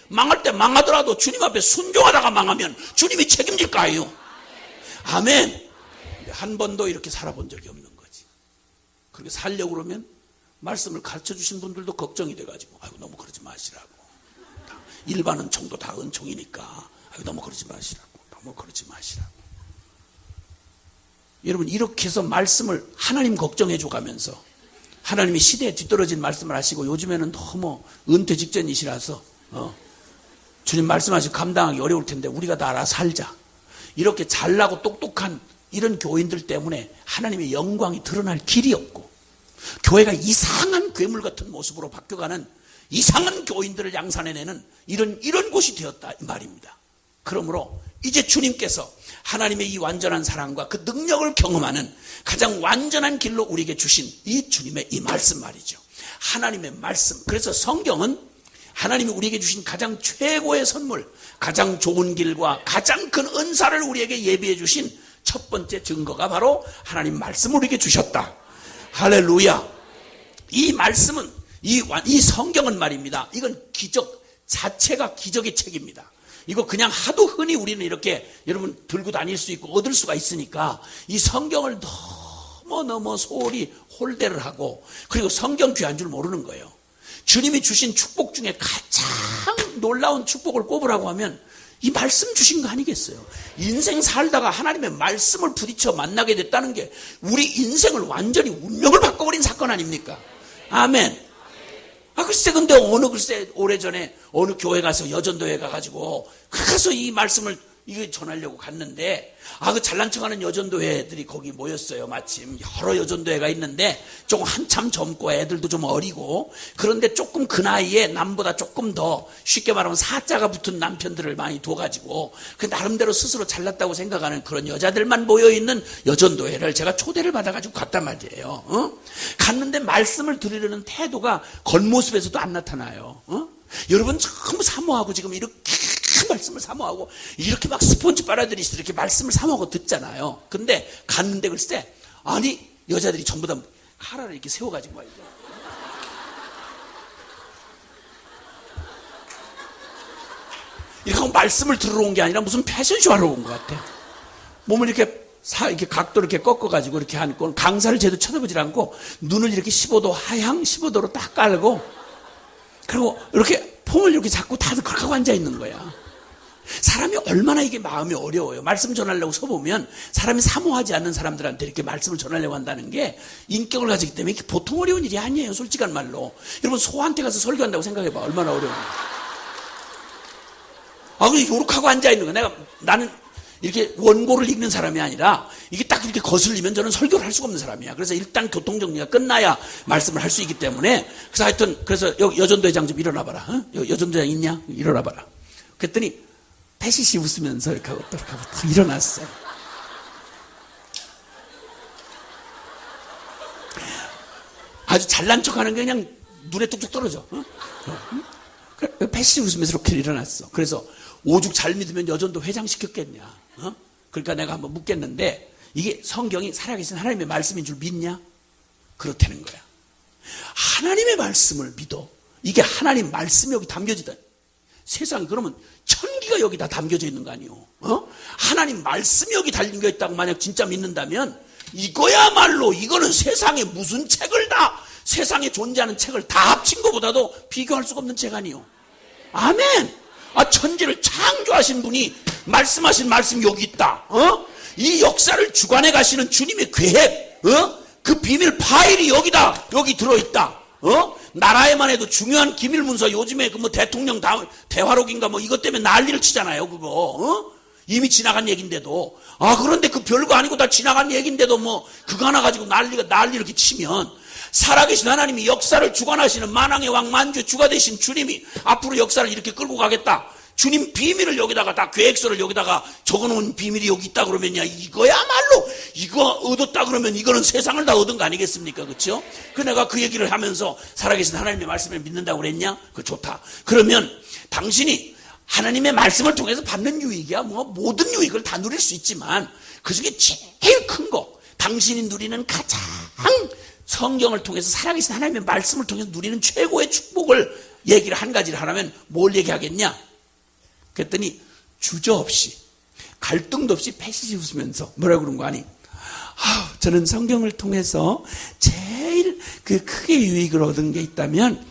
망할 때 망하더라도 주님 앞에 순종하다가 망하면 주님이 책임질까요? 아멘. 한 번도 이렇게 살아본 적이 없는 거지. 그렇게 살려고 그러면 말씀을 가르쳐 주신 분들도 걱정이 돼가지고 아이고 너무 그러지 마시라고. 일반 은총도 다 은총이니까 아이고 너무 그러지 마시라고. 너무 그러지 마시라고. 여러분, 이렇게 해서 말씀을 하나님 걱정해 줘가면서 하나님이 시대에 뒤떨어진 말씀을 하시고 요즘에는 너무 은퇴 직전이시라서 주님 말씀하시고 감당하기 어려울 텐데 우리가 다 알아 살자. 이렇게 잘나고 똑똑한 이런 교인들 때문에 하나님의 영광이 드러날 길이 없고 교회가 이상한 괴물 같은 모습으로 바뀌어가는 이상한 교인들을 양산해내는 이런 곳이 되었다 이 말입니다. 그러므로 이제 주님께서 하나님의 이 완전한 사랑과 그 능력을 경험하는 가장 완전한 길로 우리에게 주신 이 주님의 이 말씀 말이죠. 하나님의 말씀. 그래서 성경은 하나님이 우리에게 주신 가장 최고의 선물, 가장 좋은 길과 가장 큰 은사를 우리에게 예비해 주신 첫 번째 증거가 바로 하나님 말씀을 우리에게 주셨다. 할렐루야. 이 말씀은 이 성경은 말입니다. 이건 기적 자체가 기적의 책입니다. 이거 그냥 하도 흔히 우리는 이렇게 여러분 들고 다닐 수 있고 얻을 수가 있으니까 이 성경을 너무 소홀히 홀대를 하고 그리고 성경 귀한 줄 모르는 거예요. 주님이 주신 축복 중에 가장 놀라운 축복을 꼽으라고 하면 이 말씀 주신 거 아니겠어요? 인생 살다가 하나님의 말씀을 부딪혀 만나게 됐다는 게 우리 인생을 완전히 운명을 바꿔버린 사건 아닙니까? 아멘. 글쎄, 근데 글쎄, 오래전에 어느 교회 가서 여전도회 가가지고, 가서 이 말씀을 이거 전하려고 갔는데, 그 잘난 척하는 여전도회들이 거기 모였어요. 마침 여러 여전도회가 있는데 조금 한참 젊고 애들도 좀 어리고, 그런데 조금 그 나이에 남보다 조금 더 쉽게 말하면 사자가 붙은 남편들을 많이 둬가지고 그 나름대로 스스로 잘났다고 생각하는 그런 여자들만 모여있는 여전도회를 제가 초대를 받아가지고 갔단 말이에요. 갔는데 말씀을 들으려는 태도가 겉모습에서도 안 나타나요. 여러분 전부 사모하고 지금 이렇게 말씀을 사모하고 이렇게 막 스폰지 빨아들이시듯이 이렇게 말씀을 사모하고 듣잖아요. 근데 갔는데 글쎄, 아니 여자들이 전부 다 카라를 이렇게 세워가지고 말이죠. 이렇게 하고 말씀을 들으러 온 게 아니라 무슨 패션쇼 하러 온 것 같아요. 몸을 이렇게 각도 이렇게 꺾어가지고 이렇게 하니까 강사를 제대로 쳐다보질 않고 눈을 이렇게 15도 하향 15도로 딱 깔고, 그리고 이렇게 폼을 이렇게 잡고 다들 그렇게 하고 앉아 있는 거야. 사람이 얼마나 이게 마음이 어려워요. 말씀 전하려고 서보면 사람이 사모하지 않는 사람들한테 이렇게 말씀을 전하려고 한다는 게 인격을 가지기 때문에 이게 보통 어려운 일이 아니에요. 솔직한 말로. 여러분 소한테 가서 설교한다고 생각해봐. 얼마나 어려운지. 그냥 요렇게 하고 앉아 있는 거야. 나는 이렇게 원고를 읽는 사람이 아니라 이게 딱 이렇게 거슬리면 저는 설교를 할 수가 없는 사람이야. 그래서 일단 교통정리가 끝나야 말씀을 할 수 있기 때문에. 그래서 하여튼 그래서 여전도회장 좀 일어나봐라. 여전도회장 있냐? 일어나봐라. 그랬더니 패시시 웃으면서 이렇게 하고 딱 일어났어. 아주 잘난 척하는 게 그냥 눈에 뚝뚝 떨어져. 패시시 웃으면서 이렇게 일어났어. 그래서 오죽 잘 믿으면 여전도 회장 시켰겠냐? 그러니까 내가 한번 묻겠는데, 이게 성경이 살아계신 하나님의 말씀인 줄 믿냐? 그렇다는 거야. 하나님의 말씀을 믿어. 이게 하나님 말씀이 여기 담겨지다. 세상에 그러면 천기가 여기 다 담겨져 있는 거 아니에요? 하나님 말씀이 여기 담겨 있다고 만약 진짜 믿는다면 이거야말로 이거는 세상에 무슨 책을 세상에 존재하는 책을 다 합친 것보다도 비교할 수가 없는 책 아니에요? 아멘. 천지를 창조하신 분이 말씀하신 말씀이 여기 있다. 이 역사를 주관해 가시는 주님의 계획, 그 비밀 파일이 여기 들어있다. 나라에만 해도 중요한 기밀 문서, 요즘에 그 대통령 대화록인가 이것 때문에 난리를 치잖아요, 그거. 이미 지나간 얘기인데도. 그런데 그 별거 아니고 다 지나간 얘기인데도 그거 하나 가지고 난리 이렇게 치면, 살아계신 하나님이 역사를 주관하시는 만왕의 왕 만주의 주가 되신 주님이 앞으로 역사를 이렇게 끌고 가겠다. 주님 비밀을 여기다가 다 계획서를 여기다가 적어놓은 비밀이 여기 있다 그러면야, 이거야말로 이거 얻었다 그러면 이거는 세상을 다 얻은 거 아니겠습니까? 그렇죠? 내가 그 얘기를 하면서 살아계신 하나님의 말씀을 믿는다고 그랬냐? 좋다. 그러면 당신이 하나님의 말씀을 통해서 받는 유익이야 모든 유익을 다 누릴 수 있지만 그중에 제일 큰 거, 당신이 누리는 가장 성경을 통해서 살아계신 하나님의 말씀을 통해서 누리는 최고의 축복을 얘기를 한 가지를 하라면 뭘 얘기하겠냐? 그랬더니 주저없이 갈등도 없이 패시시 웃으면서 뭐라고 그런 거 아니? 저는 성경을 통해서 제일 크게 유익을 얻은 게 있다면,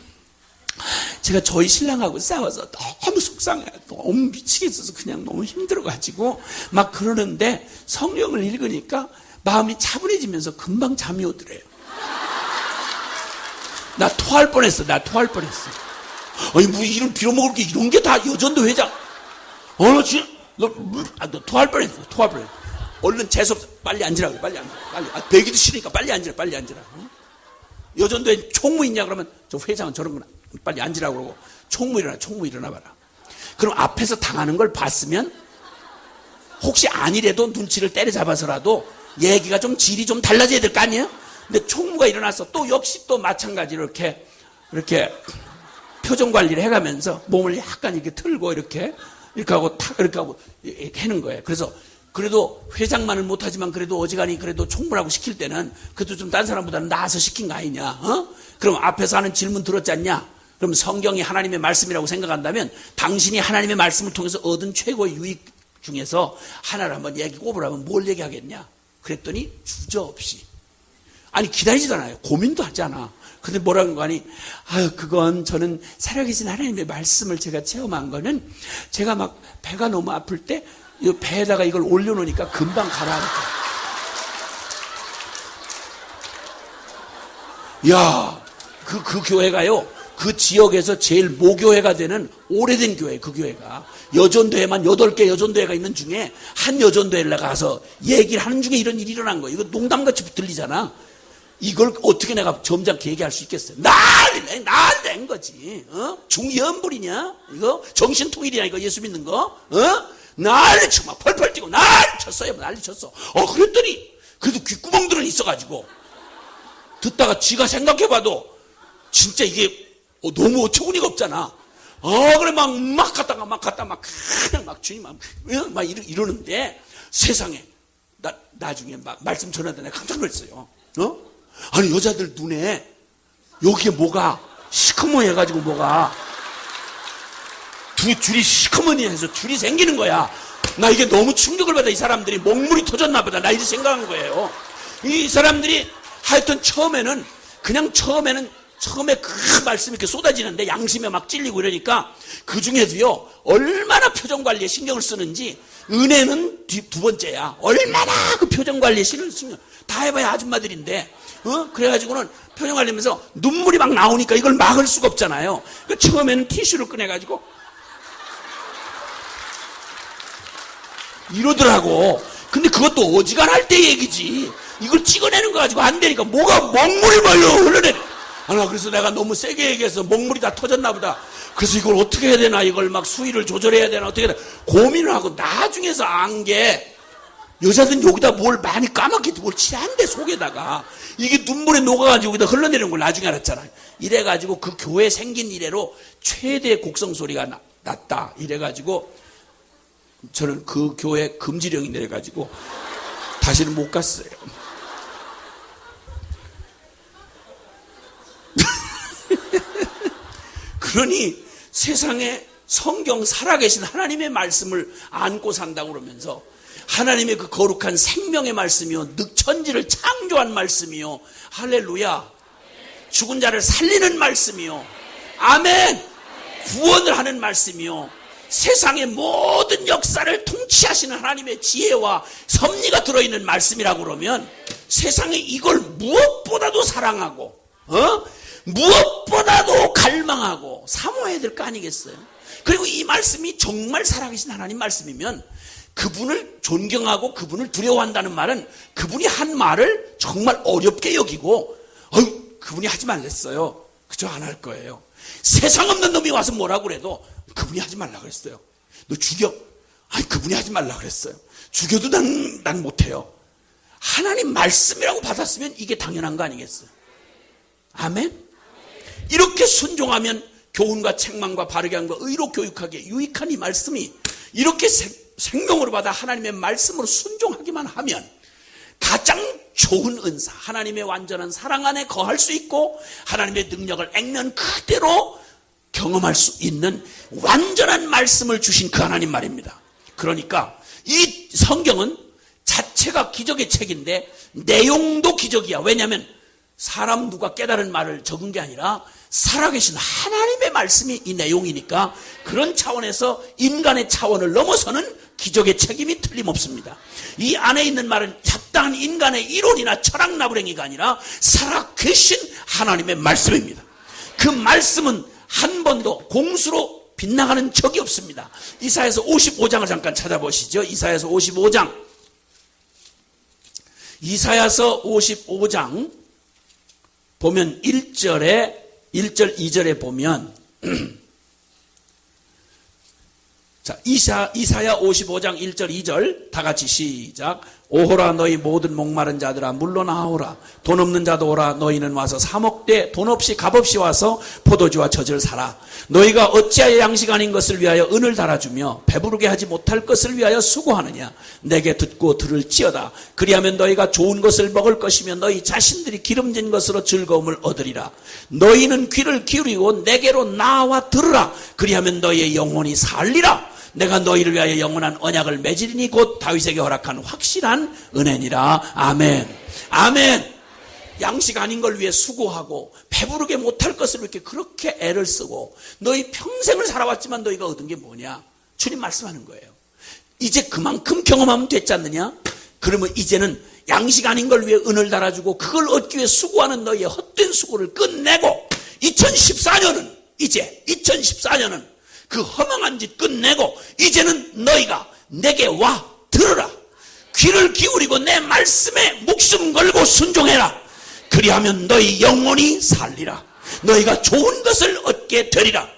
제가 저희 신랑하고 싸워서 너무 속상해, 너무 미치겠어서 그냥 너무 힘들어가지고 막 그러는데 성경을 읽으니까 마음이 차분해지면서 금방 잠이 오더래요. 나 토할 뻔했어. 아니 이런 빌어먹을 게 이런 게 다 여전도 회장. 너 지금 너 토할 뻔했어. 얼른 재수없어. 빨리 앉으라고. 빨리. 배기도 싫으니까 빨리 앉으라. 여전도에 총무 있냐 그러면 저 회장은 저런 거나 빨리 앉으라고 그러고, 총무 일어나봐라. 그럼 앞에서 당하는 걸 봤으면 혹시 아니래도 눈치를 때려잡아서라도 얘기가 좀 질이 좀 달라져야 될 거 아니에요? 근데 총무가 일어나서 또 역시 또 마찬가지로 이렇게 표정 관리를 해가면서 몸을 약간 이렇게 틀고 이렇게 하고 이렇게 하고 하는 거예요. 그래서 그래도 회장만은 못하지만 그래도 어지간히 그래도 총무라고 시킬 때는 그래도 좀 딴 사람보다는 나아서 시킨 거 아니냐? 그럼 앞에서 하는 질문 들었지 않냐? 그럼 성경이 하나님의 말씀이라고 생각한다면 당신이 하나님의 말씀을 통해서 얻은 최고의 유익 중에서 하나를 한번 꼽으라면 뭘 얘기하겠냐? 그랬더니 주저없이 아니 기다리지도 않아요. 고민도 하지 않아. 근데 뭐라는 거 아니? 아유 그건 저는 살아계신 하나님의 말씀을 제가 체험한 거는 제가 막 배가 너무 아플 때 이 배에다가 이걸 올려놓으니까 금방 가라앉아. 야, 그 교회가요. 그 지역에서 제일 모교회가 되는 오래된 교회, 그 교회가. 여전도회만 8개 여전도회가 있는 중에 한 여전도회를 가서 얘기를 하는 중에 이런 일이 일어난 거예요. 이거 농담같이 들리잖아. 이걸 어떻게 내가 점잖게 얘기할 수 있겠어요? 난된 거지. 중연불이냐? 이거 정신통일이냐? 이거 예수 믿는 거? 난리쳐 막 펄펄 뛰고 난리쳤어요. 난리쳤어. 그랬더니 그래도 귓구멍들은 있어가지고 듣다가 지가 생각해봐도 진짜 이게 너무 어처구니가 없잖아. 그래 막 갔다가 그냥 막 주님 막 이러는데 세상에 나중에 막 말씀 전하다 내가 깜짝 놀랐어요. 아니 여자들 눈에 여기에 뭐가 시커먼 해가지고 뭐가 두 줄이 시커먼이 해서 줄이 생기는 거야. 나 이게 너무 충격을 받아. 이 사람들이 먹물이 터졌나 보다. 나 이렇게 생각한 거예요. 이 사람들이 하여튼 처음에 그 말씀이 이렇게 쏟아지는데 양심에 막 찔리고 이러니까 그 중에도요 얼마나 표정 관리에 신경을 쓰는지 은혜는 두 번째야. 얼마나 그 표정 관리에 신경을 쓰냐. 다 해봐야 아줌마들인데 그래가지고는 표정 관리하면서 눈물이 막 나오니까 이걸 막을 수가 없잖아요. 처음에는 티슈를 꺼내가지고 이러더라고. 근데 그것도 어지간할 때 얘기지. 이걸 찍어내는 거 가지고 안 되니까 뭐가 먹물이 말려 흘러내. 그래서 내가 너무 세게 얘기해서 먹물이 다 터졌나 보다. 그래서 이걸 어떻게 해야 되나, 이걸 막 수위를 조절해야 되나, 어떻게 해야 되나 고민을 하고 나중에서 안 게 여자들은 여기다 뭘 많이 까맣게 뭘 칠한데 속에다가 이게 눈물에 녹아가지고 여기다 흘러내리는 걸 나중에 알았잖아요. 이래가지고 그 교회 생긴 이래로 최대 곡성 소리가 났다. 이래가지고 저는 그 교회 금지령이 내려가지고 다시는 못 갔어요. 그러니 세상에 성경 살아계신 하나님의 말씀을 안고 산다고 그러면서 하나님의 그 거룩한 생명의 말씀이요 늑천지를 창조한 말씀이요 할렐루야 죽은 자를 살리는 말씀이요 아멘 구원을 하는 말씀이요 세상의 모든 역사를 통치하시는 하나님의 지혜와 섭리가 들어있는 말씀이라고 그러면 세상에 이걸 무엇보다도 사랑하고 무엇보다도 갈망하고 사모해야 될 거 아니겠어요? 그리고 이 말씀이 정말 살아계신 하나님 말씀이면 그분을 존경하고 그분을 두려워한다는 말은 그분이 한 말을 정말 어렵게 여기고 그분이 하지 말랬어요. 그저 안 할 거예요. 세상 없는 놈이 와서 뭐라고 그래도 그분이 하지 말라 그랬어요. 너 죽여. 그분이 하지 말라 그랬어요. 죽여도 난 못해요. 하나님 말씀이라고 받았으면 이게 당연한 거 아니겠어요? 아멘? 이렇게 순종하면 교훈과 책망과 바르게 함과 의로 교육하기에 유익한 이 말씀이 이렇게 생명으로 받아 하나님의 말씀으로 순종하기만 하면 가장 좋은 은사, 하나님의 완전한 사랑 안에 거할 수 있고 하나님의 능력을 액면 그대로 경험할 수 있는 완전한 말씀을 주신 그 하나님 말입니다. 그러니까 이 성경은 자체가 기적의 책인데 내용도 기적이야. 왜냐하면 사람 누가 깨달은 말을 적은 게 아니라 살아계신 하나님의 말씀이 이 내용이니까 그런 차원에서 인간의 차원을 넘어서는 기적의 책임이 틀림없습니다. 이 안에 있는 말은 잡다한 인간의 이론이나 철학 나부랭이가 아니라 살아계신 하나님의 말씀입니다. 그 말씀은 한 번도 공수로 빗나가는 적이 없습니다. 이사야서 55장을 잠깐 찾아보시죠. 이사야서 55장. 이사야서 55장 보면 1절 2절에 보면 자, 이사야 55장 1절 2절 다 같이 시작. 오호라 너희 모든 목마른 자들아 물러나오라. 돈 없는 자도 오라. 너희는 와서 사 먹되 돈 없이 값없이 와서 포도주와 젖을 사라. 너희가 어찌하여 양식 아닌 것을 위하여 은을 달아주며 배부르게 하지 못할 것을 위하여 수고하느냐. 내게 듣고 들을지어다. 그리하면 너희가 좋은 것을 먹을 것이며 너희 자신들이 기름진 것으로 즐거움을 얻으리라. 너희는 귀를 기울이고 내게로 나와 들으라. 그리하면 너희의 영혼이 살리라. 내가 너희를 위하여 영원한 언약을 맺으리니 곧 다윗에게 허락한 확실한 은혜니라. 아멘. 아멘. 양식 아닌 걸 위해 수고하고 배부르게 못할 것을 이렇게 그렇게 애를 쓰고 너희 평생을 살아왔지만 너희가 얻은 게 뭐냐? 주님 말씀하는 거예요. 이제 그만큼 경험하면 됐지 않느냐? 그러면 이제는 양식 아닌 걸 위해 은을 달아주고 그걸 얻기 위해 수고하는 너희의 헛된 수고를 끝내고 2014년은 그 허망한 짓 끝내고 이제는 너희가 내게 와 들으라. 귀를 기울이고 내 말씀에 목숨 걸고 순종해라. 그리하면 너희 영혼이 살리라. 너희가 좋은 것을 얻게 되리라.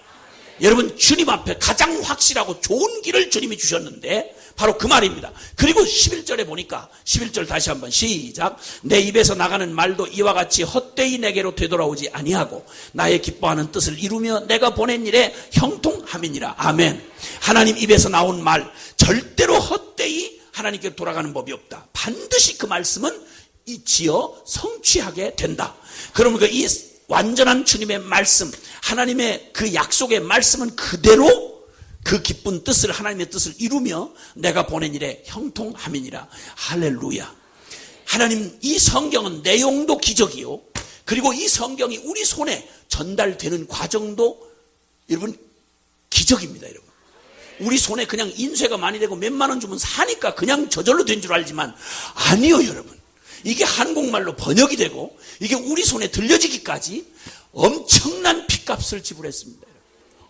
여러분, 주님 앞에 가장 확실하고 좋은 길을 주님이 주셨는데 바로 그 말입니다. 그리고 11절에 보니까 11절 다시 한번 시작. 내 입에서 나가는 말도 이와 같이 헛되이 내게로 되돌아오지 아니하고 나의 기뻐하는 뜻을 이루며 내가 보낸 일에 형통함이니라. 아멘. 하나님 입에서 나온 말 절대로 헛되이 하나님께 돌아가는 법이 없다. 반드시 그 말씀은 지어 성취하게 된다. 그러면 이 완전한 주님의 말씀, 하나님의 그 약속의 말씀은 그대로 그 기쁜 뜻을, 하나님의 뜻을 이루며 내가 보낸 일에 형통함이니라. 할렐루야. 하나님, 이 성경은 내용도 기적이요, 그리고 이 성경이 우리 손에 전달되는 과정도 여러분 기적입니다. 여러분, 우리 손에 그냥 인쇄가 많이 되고 몇만 원 주면 사니까 그냥 저절로 된 줄 알지만 아니요. 여러분, 이게 한국말로 번역이 되고 이게 우리 손에 들려지기까지 엄청난 핏값을 지불했습니다.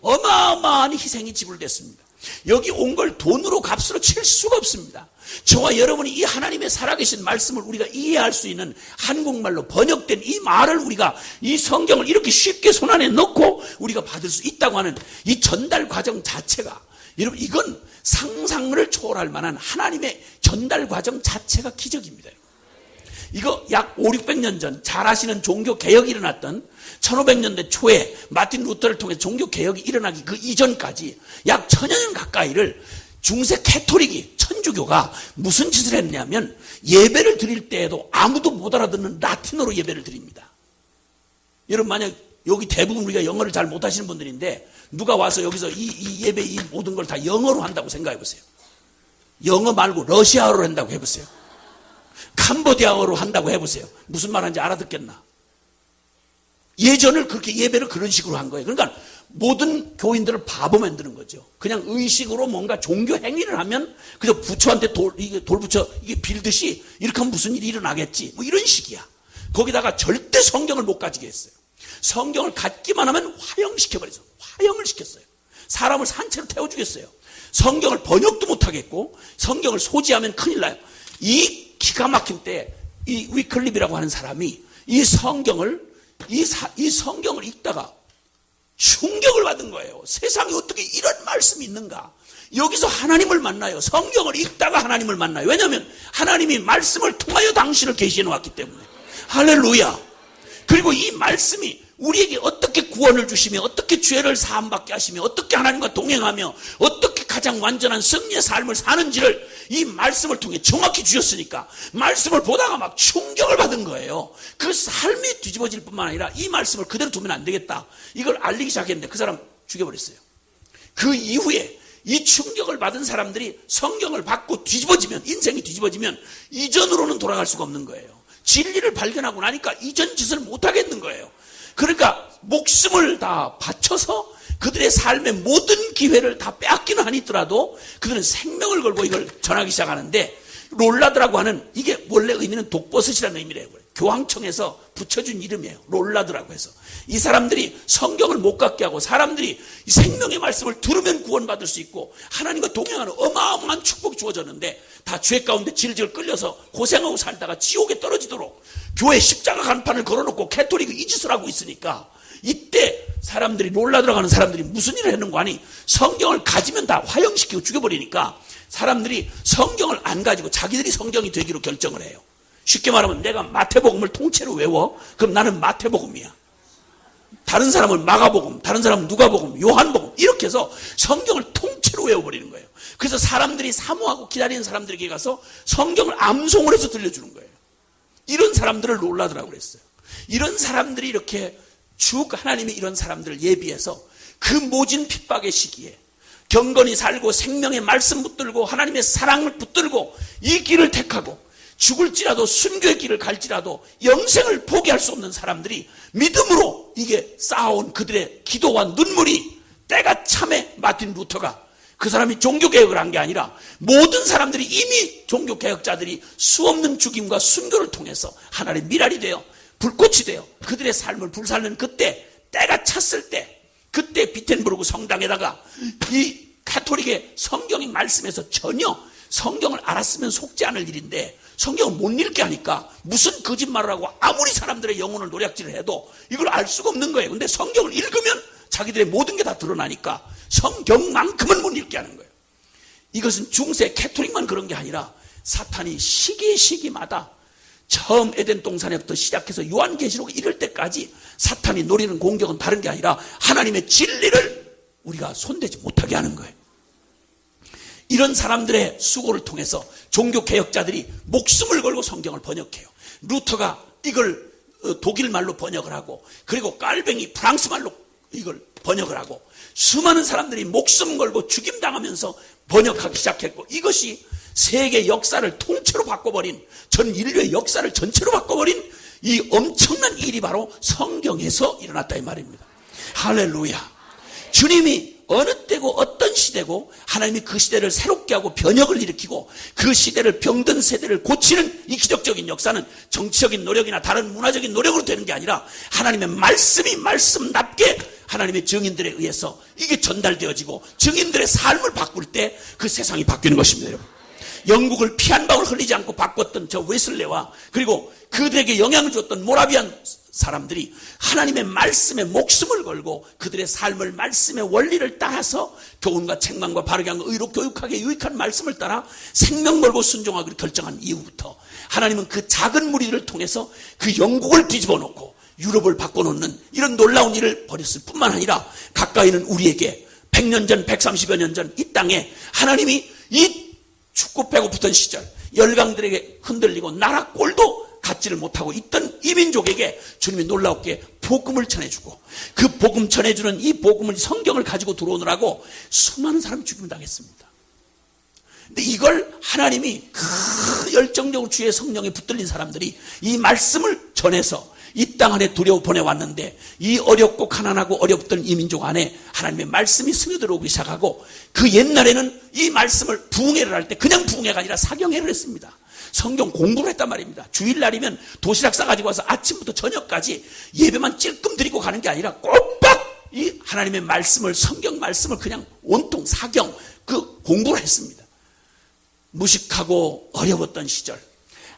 어마어마한 희생이 지불됐습니다. 여기 온 걸 돈으로 값으로 칠 수가 없습니다. 저와 여러분이 이 하나님의 살아계신 말씀을 우리가 이해할 수 있는 한국말로 번역된 이 말을 우리가 이 성경을 이렇게 쉽게 손안에 넣고 우리가 받을 수 있다고 하는 이 전달 과정 자체가, 여러분, 이건 상상을 초월할 만한 하나님의 전달 과정 자체가 기적입니다. 이거 약 500~600년 전 잘 아시는 종교개혁이 일어났던 1500년대 초에 마틴 루터를 통해 종교개혁이 일어나기 그 이전까지 약 1000년 가까이를 중세 캐토릭이, 천주교가 무슨 짓을 했냐면 예배를 드릴 때에도 아무도 못 알아듣는 라틴어로 예배를 드립니다. 여러분, 만약 여기 대부분 우리가 영어를 잘 못하시는 분들인데 누가 와서 여기서 이 예배 이 모든 걸 다 영어로 한다고 생각해 보세요. 영어 말고 러시아어로 한다고 해보세요. 캄보디아어로 한다고 해보세요. 무슨 말하는지 알아듣겠나? 예전을 그렇게 예배를 그런 식으로 한 거예요. 그러니까 모든 교인들을 바보 만드는 거죠. 그냥 의식으로 뭔가 종교 행위를 하면 그저 부처한테 돌 붙여 이게 빌듯이 이렇게 하면 무슨 일이 일어나겠지, 뭐 이런 식이야. 거기다가 절대 성경을 못 가지게 했어요. 성경을 갖기만 하면 화형시켜버렸어요. 화형을 시켰어요. 사람을 산채로 태워주겠어요. 성경을 번역도 못하겠고 성경을 소지하면 큰일 나요. 이 기가 막힌 때 이 위클립이라고 하는 사람이 이 성경을 읽다가 충격을 받은 거예요. 세상에 어떻게 이런 말씀이 있는가? 여기서 하나님을 만나요. 성경을 읽다가 하나님을 만나요. 왜냐하면 하나님이 말씀을 통하여 당신을 계시해 놓았기 때문에. 할렐루야. 그리고 이 말씀이 우리에게 어떻게 구원을 주시며 어떻게 죄를 사함받게 하시며 어떻게 하나님과 동행하며 어떻게 가장 완전한 승리의 삶을 사는지를 이 말씀을 통해 정확히 주셨으니까 말씀을 보다가 막 충격을 받은 거예요. 그 삶이 뒤집어질 뿐만 아니라 이 말씀을 그대로 두면 안 되겠다, 이걸 알리기 시작했는데 그 사람 죽여버렸어요. 그 이후에 이 충격을 받은 사람들이 성경을 받고 뒤집어지면, 인생이 뒤집어지면 이전으로는 돌아갈 수가 없는 거예요. 진리를 발견하고 나니까 이전 짓을 못하겠는 거예요. 그러니까 목숨을 다 바쳐서 그들의 삶의 모든 기회를 다 빼앗기는 한이 있더라도 그들은 생명을 걸고 이걸 전하기 시작하는데, 롤라드라고 하는, 이게 원래 의미는 독버섯이라는 의미래요. 교황청에서 붙여준 이름이에요. 롤라드라고 해서. 이 사람들이 성경을 못 갖게 하고 사람들이 이 생명의 말씀을 들으면 구원받을 수 있고 하나님과 동행하는 어마어마한 축복이 주어졌는데 다 죄 가운데 질질 끌려서 고생하고 살다가 지옥에 떨어지도록 교회 십자가 간판을 걸어놓고 캐토릭이 이 짓을 하고 있으니까, 이때 사람들이, 롤라드라고 하는 사람들이 무슨 일을 했는가 하니 성경을 가지면 다 화형시키고 죽여버리니까 사람들이 성경을 안 가지고 자기들이 성경이 되기로 결정을 해요. 쉽게 말하면 내가 마태복음을 통째로 외워, 그럼 나는 마태복음이야. 다른 사람은 마가복음, 다른 사람은 누가복음, 요한복음, 이렇게 해서 성경을 통째로 외워버리는 거예요. 그래서 사람들이 사모하고 기다리는 사람들에게 가서 성경을 암송을 해서 들려주는 거예요. 이런 사람들을 롤라드라고 그랬어요. 이런 사람들이 이렇게 쭉 하나님이 이런 사람들을 예비해서 그 모진 핍박의 시기에 경건히 살고 생명의 말씀 붙들고 하나님의 사랑을 붙들고 이 길을 택하고 죽을지라도 순교의 길을 갈지라도 영생을 포기할 수 없는 사람들이 믿음으로 이게 쌓아온 그들의 기도와 눈물이 때가 참에 마틴 루터가 그 사람이 종교개혁을 한 게 아니라 모든 사람들이 이미 종교개혁자들이 수없는 죽임과 순교를 통해서 하나님의 미랄이 되어 불꽃이 되어 그들의 삶을 불살르는 그때 때가 찼을 때 그때 비텐부르크 성당에다가 이 가톨릭의 성경의 말씀에서 전혀 성경을 알았으면 속지 않을 일인데 성경을 못 읽게 하니까 무슨 거짓말을 하고 아무리 사람들의 영혼을 노략질을 해도 이걸 알 수가 없는 거예요. 근데 성경을 읽으면 자기들의 모든 게 다 드러나니까 성경만큼은 못 읽게 하는 거예요. 이것은 중세 가톨릭만 그런 게 아니라 사탄이 시기마다 처음 에덴 동산에부터 시작해서 요한계시록 이럴 때까지 사탄이 노리는 공격은 다른 게 아니라 하나님의 진리를 우리가 손대지 못하게 하는 거예요. 이런 사람들의 수고를 통해서 종교개혁자들이 목숨을 걸고 성경을 번역해요. 루터가 이걸 독일 말로 번역을 하고 그리고 깔뱅이 프랑스 말로 이걸 번역을 하고 수많은 사람들이 목숨 걸고 죽임당하면서 번역하기 시작했고 이것이 세계 역사를 통째로 바꿔버린 전 인류의 역사를 전체로 바꿔버린 이 엄청난 일이 바로 성경에서 일어났다 이 말입니다. 할렐루야. 주님이 어느 때고 어떤 시대고 하나님이 그 시대를 새롭게 하고 변혁을 일으키고 그 시대를 병든 세대를 고치는 이 기적적인 역사는 정치적인 노력이나 다른 문화적인 노력으로 되는 게 아니라 하나님의 말씀이 말씀답게 하나님의 증인들에 의해서 이게 전달되어지고 증인들의 삶을 바꿀 때 그 세상이 바뀌는 것입니다. 여러분. 영국을 피 한 방울 흘리지 않고 바꿨던 저 웨슬레와 그리고 그들에게 영향을 줬던 모라비안 사람들이 하나님의 말씀에 목숨을 걸고 그들의 삶을 말씀의 원리를 따라서 교훈과 책망과 바르게 한 의로 교육하게 유익한 말씀을 따라 생명 걸고 순종하기로 결정한 이후부터 하나님은 그 작은 무리를 통해서 그 영국을 뒤집어 놓고 유럽을 바꿔놓는 이런 놀라운 일을 벌였을 뿐만 아니라 가까이는 우리에게 100년 전 130여 년 전 이 땅에 하나님이 이 춥고 배고프던 시절 열강들에게 흔들리고 나라 꼴도 갖지를 못하고 있던 이민족에게 주님이 놀랍게 복음을 전해주고 그 복음 전해주는 이 복음을 성경을 가지고 들어오느라고 수많은 사람이 죽임을 당했습니다. 근데 이걸 하나님이 그 열정적으로 주의 성령에 붙들린 사람들이 이 말씀을 전해서 이 땅 안에 두려워 보내왔는데 이 어렵고 가난하고 어렵던 이 민족 안에 하나님의 말씀이 스며들어오기 시작하고 그 옛날에는 이 말씀을 부흥회를 할 때 그냥 부흥회가 아니라 사경회를 했습니다. 성경 공부를 했단 말입니다. 주일날이면 도시락 싸가지고 와서 아침부터 저녁까지 예배만 찔끔 드리고 가는 게 아니라 꼬박 이 하나님의 말씀을 성경 말씀을 그냥 온통 사경 그 공부를 했습니다. 무식하고 어려웠던 시절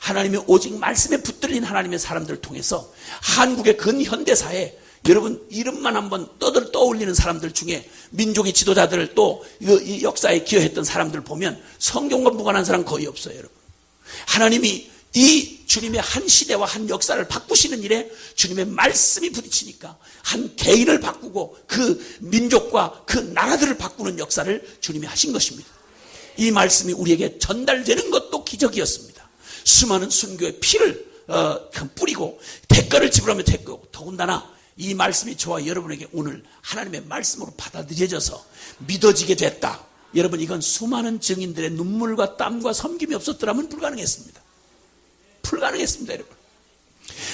하나님의 오직 말씀에 붙들린 하나님의 사람들을 통해서 한국의 근현대사에 여러분 이름만 한번 떠올리는 사람들 중에 민족의 지도자들 또 이 역사에 기여했던 사람들 보면 성경과 무관한 사람 거의 없어요. 여러분. 하나님이 이 주님의 한 시대와 한 역사를 바꾸시는 일에 주님의 말씀이 부딪히니까 한 개인을 바꾸고 그 민족과 그 나라들을 바꾸는 역사를 주님이 하신 것입니다. 이 말씀이 우리에게 전달되는 것도 기적이었습니다. 수많은 순교의 피를 뿌리고 대가를 지불하며 됐고 더군다나 이 말씀이 저와 여러분에게 오늘 하나님의 말씀으로 받아들여져서 믿어지게 됐다. 여러분 이건 수많은 증인들의 눈물과 땀과 섬김이 없었더라면 불가능했습니다. 불가능했습니다. 여러분.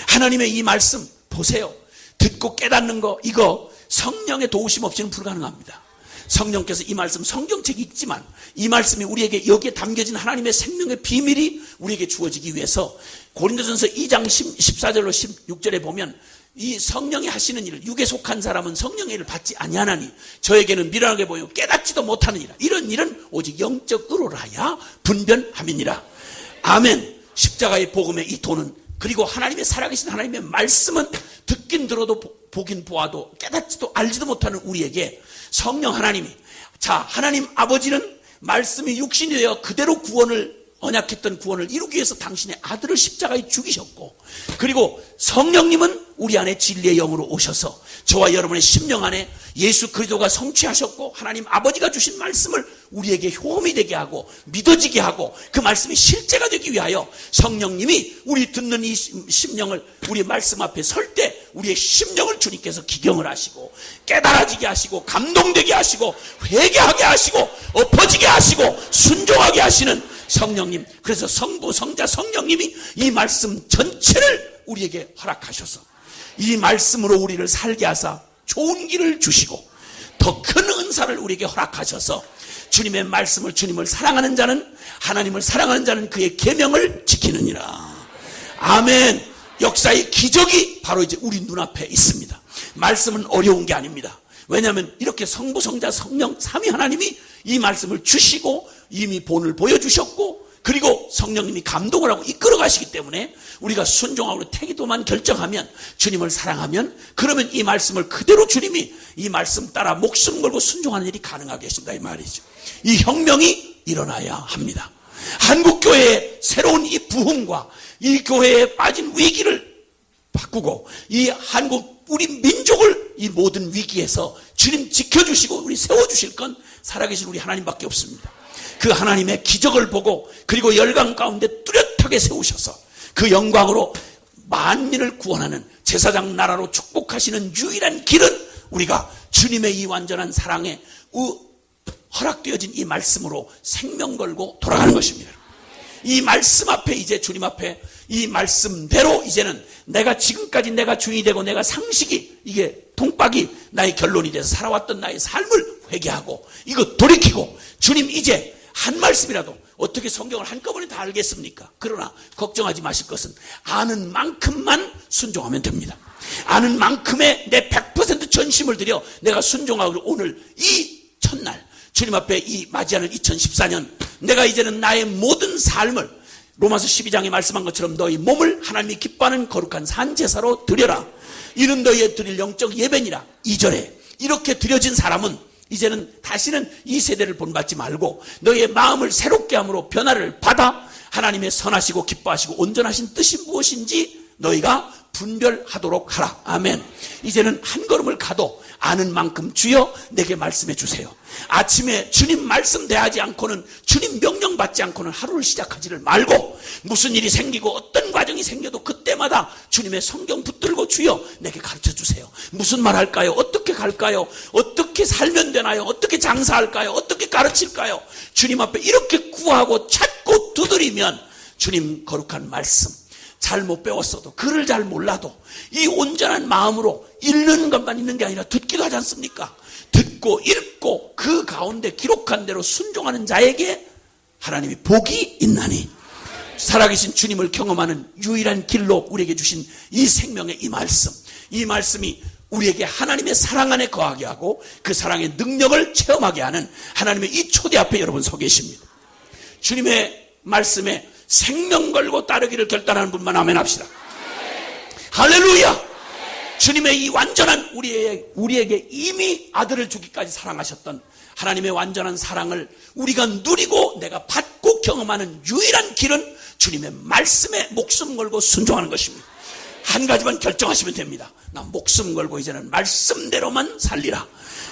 하나님의 이 말씀 보세요. 듣고 깨닫는 거 이거 성령의 도우심 없이는 불가능합니다. 성령께서 이 말씀 성경책이 있지만 이 말씀이 우리에게 여기에 담겨진 하나님의 생명의 비밀이 우리에게 주어지기 위해서 고린도전서 2장 14절로 16절에 보면 이 성령이 하시는 일을 육에 속한 사람은 성령의 일을 받지 아니하나니 저에게는 미련하게 보이고 깨닫지도 못하느니라. 이런 일은 오직 영적 의로라야 분변함이니라. 아멘. 십자가의 복음의 이 도는 그리고 하나님의 살아계신 하나님의 말씀은 듣긴 들어도 보긴 보아도 깨닫지도 알지도 못하는 우리에게 성령 하나님이 자 하나님 아버지는 말씀이 육신이 되어 그대로 언약했던 구원을 이루기 위해서 당신의 아들을 십자가에 죽이셨고 그리고 성령님은 우리 안에 진리의 영으로 오셔서 저와 여러분의 심령 안에 예수 그리스도가 성취하셨고 하나님 아버지가 주신 말씀을 우리에게 효험이 되게 하고 믿어지게 하고 그 말씀이 실제가 되기 위하여 성령님이 우리 듣는 이 심령을 우리 말씀 앞에 설 때 우리의 심령을 주님께서 기경을 하시고 깨달아지게 하시고 감동되게 하시고 회개하게 하시고 엎어지게 하시고 순종하게 하시는 성령님, 그래서 성부, 성자, 성령님이 이 말씀 전체를 우리에게 허락하셔서 이 말씀으로 우리를 살게 하사 좋은 길을 주시고 더 큰 은사를 우리에게 허락하셔서 주님의 말씀을, 주님을 사랑하는 자는, 하나님을 사랑하는 자는 그의 계명을 지키느니라. 아멘. 역사의 기적이 바로 이제 우리 눈앞에 있습니다. 말씀은 어려운 게 아닙니다. 왜냐하면 이렇게 성부, 성자, 성령 삼위 하나님이 이 말씀을 주시고 이미 본을 보여주셨고, 그리고 성령님이 감동을 하고 이끌어 가시기 때문에 우리가 순종하고 태기도만 결정하면, 주님을 사랑하면, 그러면 이 말씀을 그대로 주님이 이 말씀 따라 목숨 걸고 순종하는 일이 가능하게 하신다, 이 말이죠. 이 혁명이 일어나야 합니다. 한국교회의 새로운 이 부흥과 이 교회에 빠진 위기를 바꾸고 이 한국, 우리 민족을 이 모든 위기에서 주님 지켜주시고 우리 세워주실 건 살아계신 우리 하나님밖에 없습니다. 그 하나님의 기적을 보고, 그리고 열강 가운데 뚜렷하게 세우셔서 그 영광으로 만민을 구원하는 제사장 나라로 축복하시는 유일한 길은 우리가 주님의 이 완전한 사랑에 허락되어진 이 말씀으로 생명 걸고 돌아가는 것입니다. 이 말씀 앞에, 이제 주님 앞에 이 말씀대로 이제는 내가 지금까지 내가 주인이 되고 내가 상식이, 이게 통박이 나의 결론이 돼서 살아왔던 나의 삶을 회개하고 이거 돌이키고, 주님 이제 한 말씀이라도, 어떻게 성경을 한꺼번에 다 알겠습니까? 그러나 걱정하지 마실 것은 아는 만큼만 순종하면 됩니다. 아는 만큼의 내 100% 전심을 들여 내가 순종하고 오늘 이 첫날 주님 앞에 이 맞이하는 2014년, 내가 이제는 나의 모든 삶을 로마서 12장에 말씀한 것처럼 너희 몸을 하나님이 기뻐하는 거룩한 산제사로 드려라. 이는 너희의 드릴 영적 예배니라. 2절에 이렇게 드려진 사람은 이제는 다시는 이 세대를 본받지 말고 너희의 마음을 새롭게 함으로 변화를 받아 하나님의 선하시고 기뻐하시고 온전하신 뜻이 무엇인지 너희가 분별하도록 하라. 아멘. 이제는 한 걸음을 가도 아는 만큼 주여 내게 말씀해 주세요. 아침에 주님 말씀 대하지 않고는, 주님 명령 받지 않고는 하루를 시작하지를 말고, 무슨 일이 생기고 어떤 과정이 생겨도 그때마다 주님의 성경 붙들고 주여 내게 가르쳐 주세요. 무슨 말 할까요? 어떻게 갈까요? 어떻게 살면 되나요? 어떻게 장사할까요? 어떻게 가르칠까요? 주님 앞에 이렇게 구하고 찾고 두드리면 주님 거룩한 말씀, 잘 못 배웠어도, 글을 잘 몰라도 이 온전한 마음으로 읽는 것만 있는 게 아니라 듣기도 하지 않습니까? 듣고 읽고 그 가운데 기록한 대로 순종하는 자에게 하나님이 복이 있나니, 살아계신 주님을 경험하는 유일한 길로 우리에게 주신 이 생명의 이 말씀, 이 말씀이 우리에게 하나님의 사랑 안에 거하게 하고 그 사랑의 능력을 체험하게 하는 하나님의 이 초대 앞에 여러분 서 계십니다. 주님의 말씀에 생명 걸고 따르기를 결단하는 분만 아멘 합시다. 할렐루야. 주님의 이 완전한 우리에게 이미 아들을 주기까지 사랑하셨던 하나님의 완전한 사랑을 우리가 누리고 내가 받고 경험하는 유일한 길은 주님의 말씀에 목숨 걸고 순종하는 것입니다. 한 가지만 결정하시면 됩니다. 나 목숨 걸고 이제는 말씀대로만 살리라.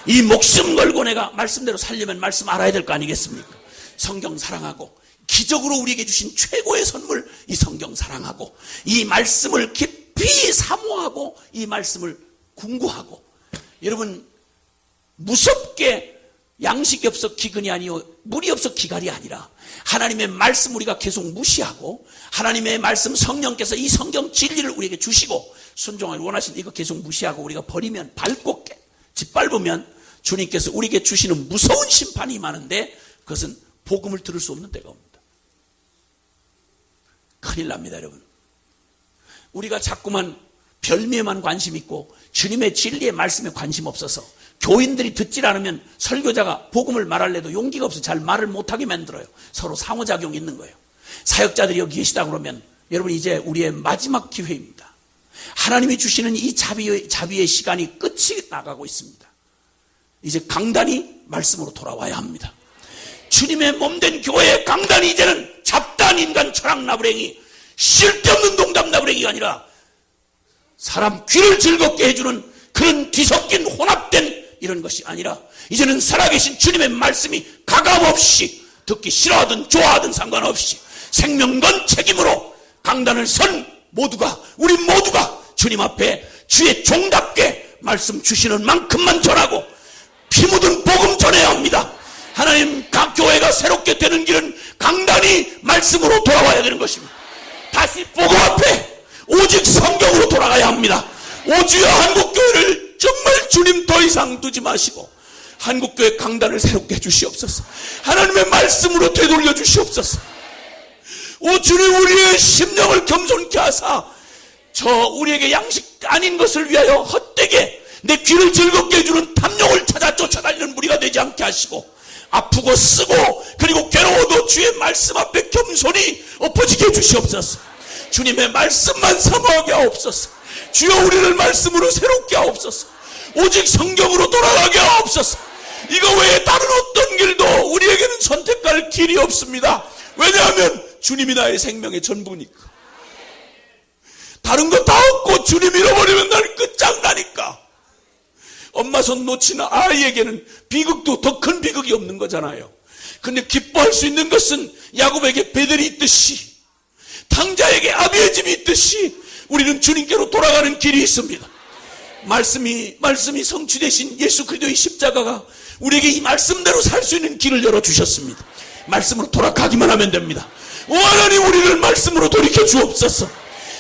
이 목숨 걸고 내가 말씀대로 살려면 말씀 알아야 될 거 아니겠습니까? 성경 사랑하고, 기적으로 우리에게 주신 최고의 선물 이 성경 사랑하고, 이 말씀을 깊이 사모하고 이 말씀을 궁구하고, 여러분 무섭게 양식이 없어 기근이 아니요 물이 없어 기갈이 아니라 하나님의 말씀 우리가 계속 무시하고, 하나님의 말씀 성령께서 이 성경 진리를 우리에게 주시고 순종하기 원하시는 이거 계속 무시하고 우리가 버리면, 밟고 짓밟으면 주님께서 우리에게 주시는 무서운 심판이 임하는데, 그것은 복음을 들을 수 없는 때가 옵니다. 큰일 납니다, 여러분. 우리가 자꾸만 별미에만 관심 있고 주님의 진리의 말씀에 관심 없어서 교인들이 듣질 않으면 설교자가 복음을 말할래도 용기가 없어 잘 말을 못하게 만들어요. 서로 상호작용이 있는 거예요. 사역자들이 여기 계시다 그러면 여러분 이제 우리의 마지막 기회입니다. 하나님이 주시는 이 자비의 시간이 끝이 나가고 있습니다. 이제 강단이 말씀으로 돌아와야 합니다. 주님의 몸된 교회의 강단이 이제는 잡다한 인간 철학 나부랭이, 쓸데없는 농담 나부랭이가 아니라 사람 귀를 즐겁게 해주는 그런 뒤섞인 혼합된 이런 것이 아니라, 이제는 살아계신 주님의 말씀이 가감없이 듣기 싫어하든 좋아하든 상관없이 생명건 책임으로 강단을 선 모두가, 우리 모두가 주님 앞에 주의 종답게 말씀 주시는 만큼만 전하고 피 묻은 복음 전해야 합니다. 하나님, 각 교회가 새롭게 되는 길은 강단이 말씀으로 돌아와야 되는 것입니다. 다시 복음 앞에 오직 성경으로 돌아가야 합니다. 오주여 한국교회를 정말 주님 더 이상 두지 마시고 한국교회 강단을 새롭게 해주시옵소서. 하나님의 말씀으로 되돌려 주시옵소서. 오 주님, 우리의 심령을 겸손케 하사 우리에게 양식 아닌 것을 위하여 헛되게 내 귀를 즐겁게 해주는 탐욕을 찾아 쫓아다니는 무리가 되지 않게 하시고, 아프고 쓰고 그리고 괴로워도 주의 말씀 앞에 겸손히 엎어지게 해주시옵소서. 주님의 말씀만 사모하게 하옵소서. 주여, 우리를 말씀으로 새롭게 하옵소서. 오직 성경으로 돌아가게 하옵소서. 이거 외에 다른 어떤 길도 우리에게는 선택할 길이 없습니다. 왜냐하면 주님이 나의 생명의 전부니까. 다른 거 다 없고 주님 잃어버리면 나는 끝장나니까. 엄마 손 놓치는 아이에게는 비극도 더 큰 비극이 없는 거잖아요. 근데 기뻐할 수 있는 것은 야곱에게 베델이 있듯이, 탕자에게 아비의 집이 있듯이 우리는 주님께로 돌아가는 길이 있습니다. 말씀이 성취되신 예수 그리스도의 십자가가 우리에게 이 말씀대로 살 수 있는 길을 열어주셨습니다. 말씀으로 돌아가기만 하면 됩니다. 오 하나님, 우리를 말씀으로 돌이켜 주옵소서.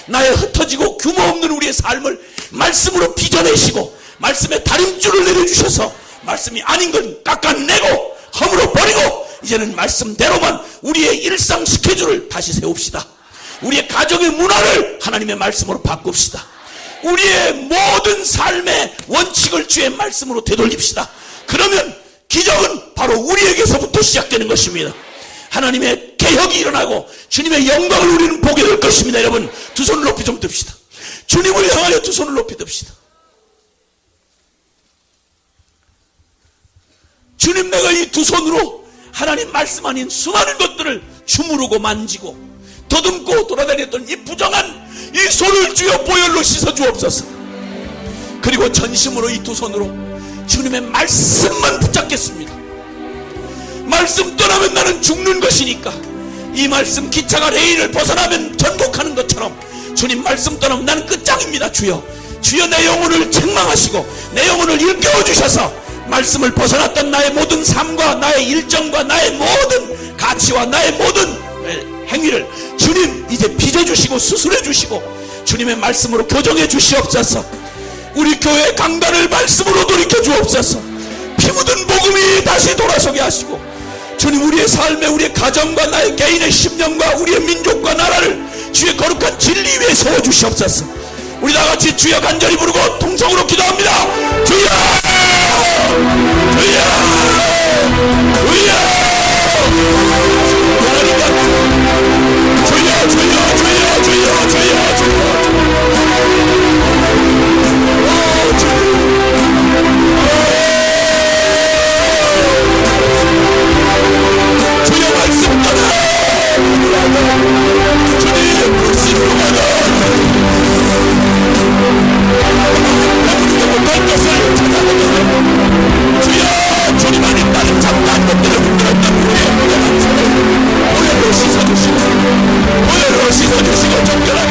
나의 흩어지고 규모 없는 우리의 삶을 말씀으로 빚어내시고 말씀의 다림줄을 내려주셔서 말씀이 아닌 건 깎아내고 허물어 버리고 이제는 말씀대로만 우리의 일상 스케줄을 다시 세웁시다. 우리의 가정의 문화를 하나님의 말씀으로 바꿉시다. 우리의 모든 삶의 원칙을 주의 말씀으로 되돌립시다. 그러면 기적은 바로 우리에게서부터 시작되는 것입니다. 하나님의 개혁이 일어나고 주님의 영광을 우리는 보게 될 것입니다. 여러분, 두 손을 높이 좀 듭시다. 주님을 향하여 두 손을 높이 듭시다. 주님, 내가 이 두 손으로 하나님 말씀 아닌 수많은 것들을 주무르고 만지고 더듬고 돌아다녔던 이 부정한 이 손을 주여 보혈로 씻어 주옵소서. 그리고 전심으로 이 두 손으로 주님의 말씀만 붙잡겠습니다. 말씀 떠나면 나는 죽는 것이니까 이 말씀, 기차가 레일을 벗어나면 전복하는 것처럼 주님 말씀 떠나면 나는 끝장입니다. 주여 내 영혼을 책망하시고 내 영혼을 일깨워 주셔서 말씀을 벗어났던 나의 모든 삶과 나의 일정과 나의 모든 가치와 나의 모든 행위를 주님 이제 빚어주시고 수술해 주시고 주님의 말씀으로 교정해 주시옵소서. 우리 교회의 강단을 말씀으로 돌이켜 주옵소서. 피 묻은 복음이 다시 돌아서게 하시고 주님, 우리의 삶에 우리의 가정과 나의 개인의 심령과 우리의 민족과 나라를 주의 거룩한 진리 위에 세워주시옵소서. 우리 다같이 주여 간절히 부르고 통성으로 기도합니다. 주여, 주여, 주여, 주여, 주여, 주여, 주여, 주여, 주여. 주여 말씀 따라 주님 불신으로 가라. 우리가 못할 것을 찾아보면 주여 주님 안에 나는 잠깐 것들을 붙들었던 우리의 무덤한 손을 보혈로 씻어주시고 정결하게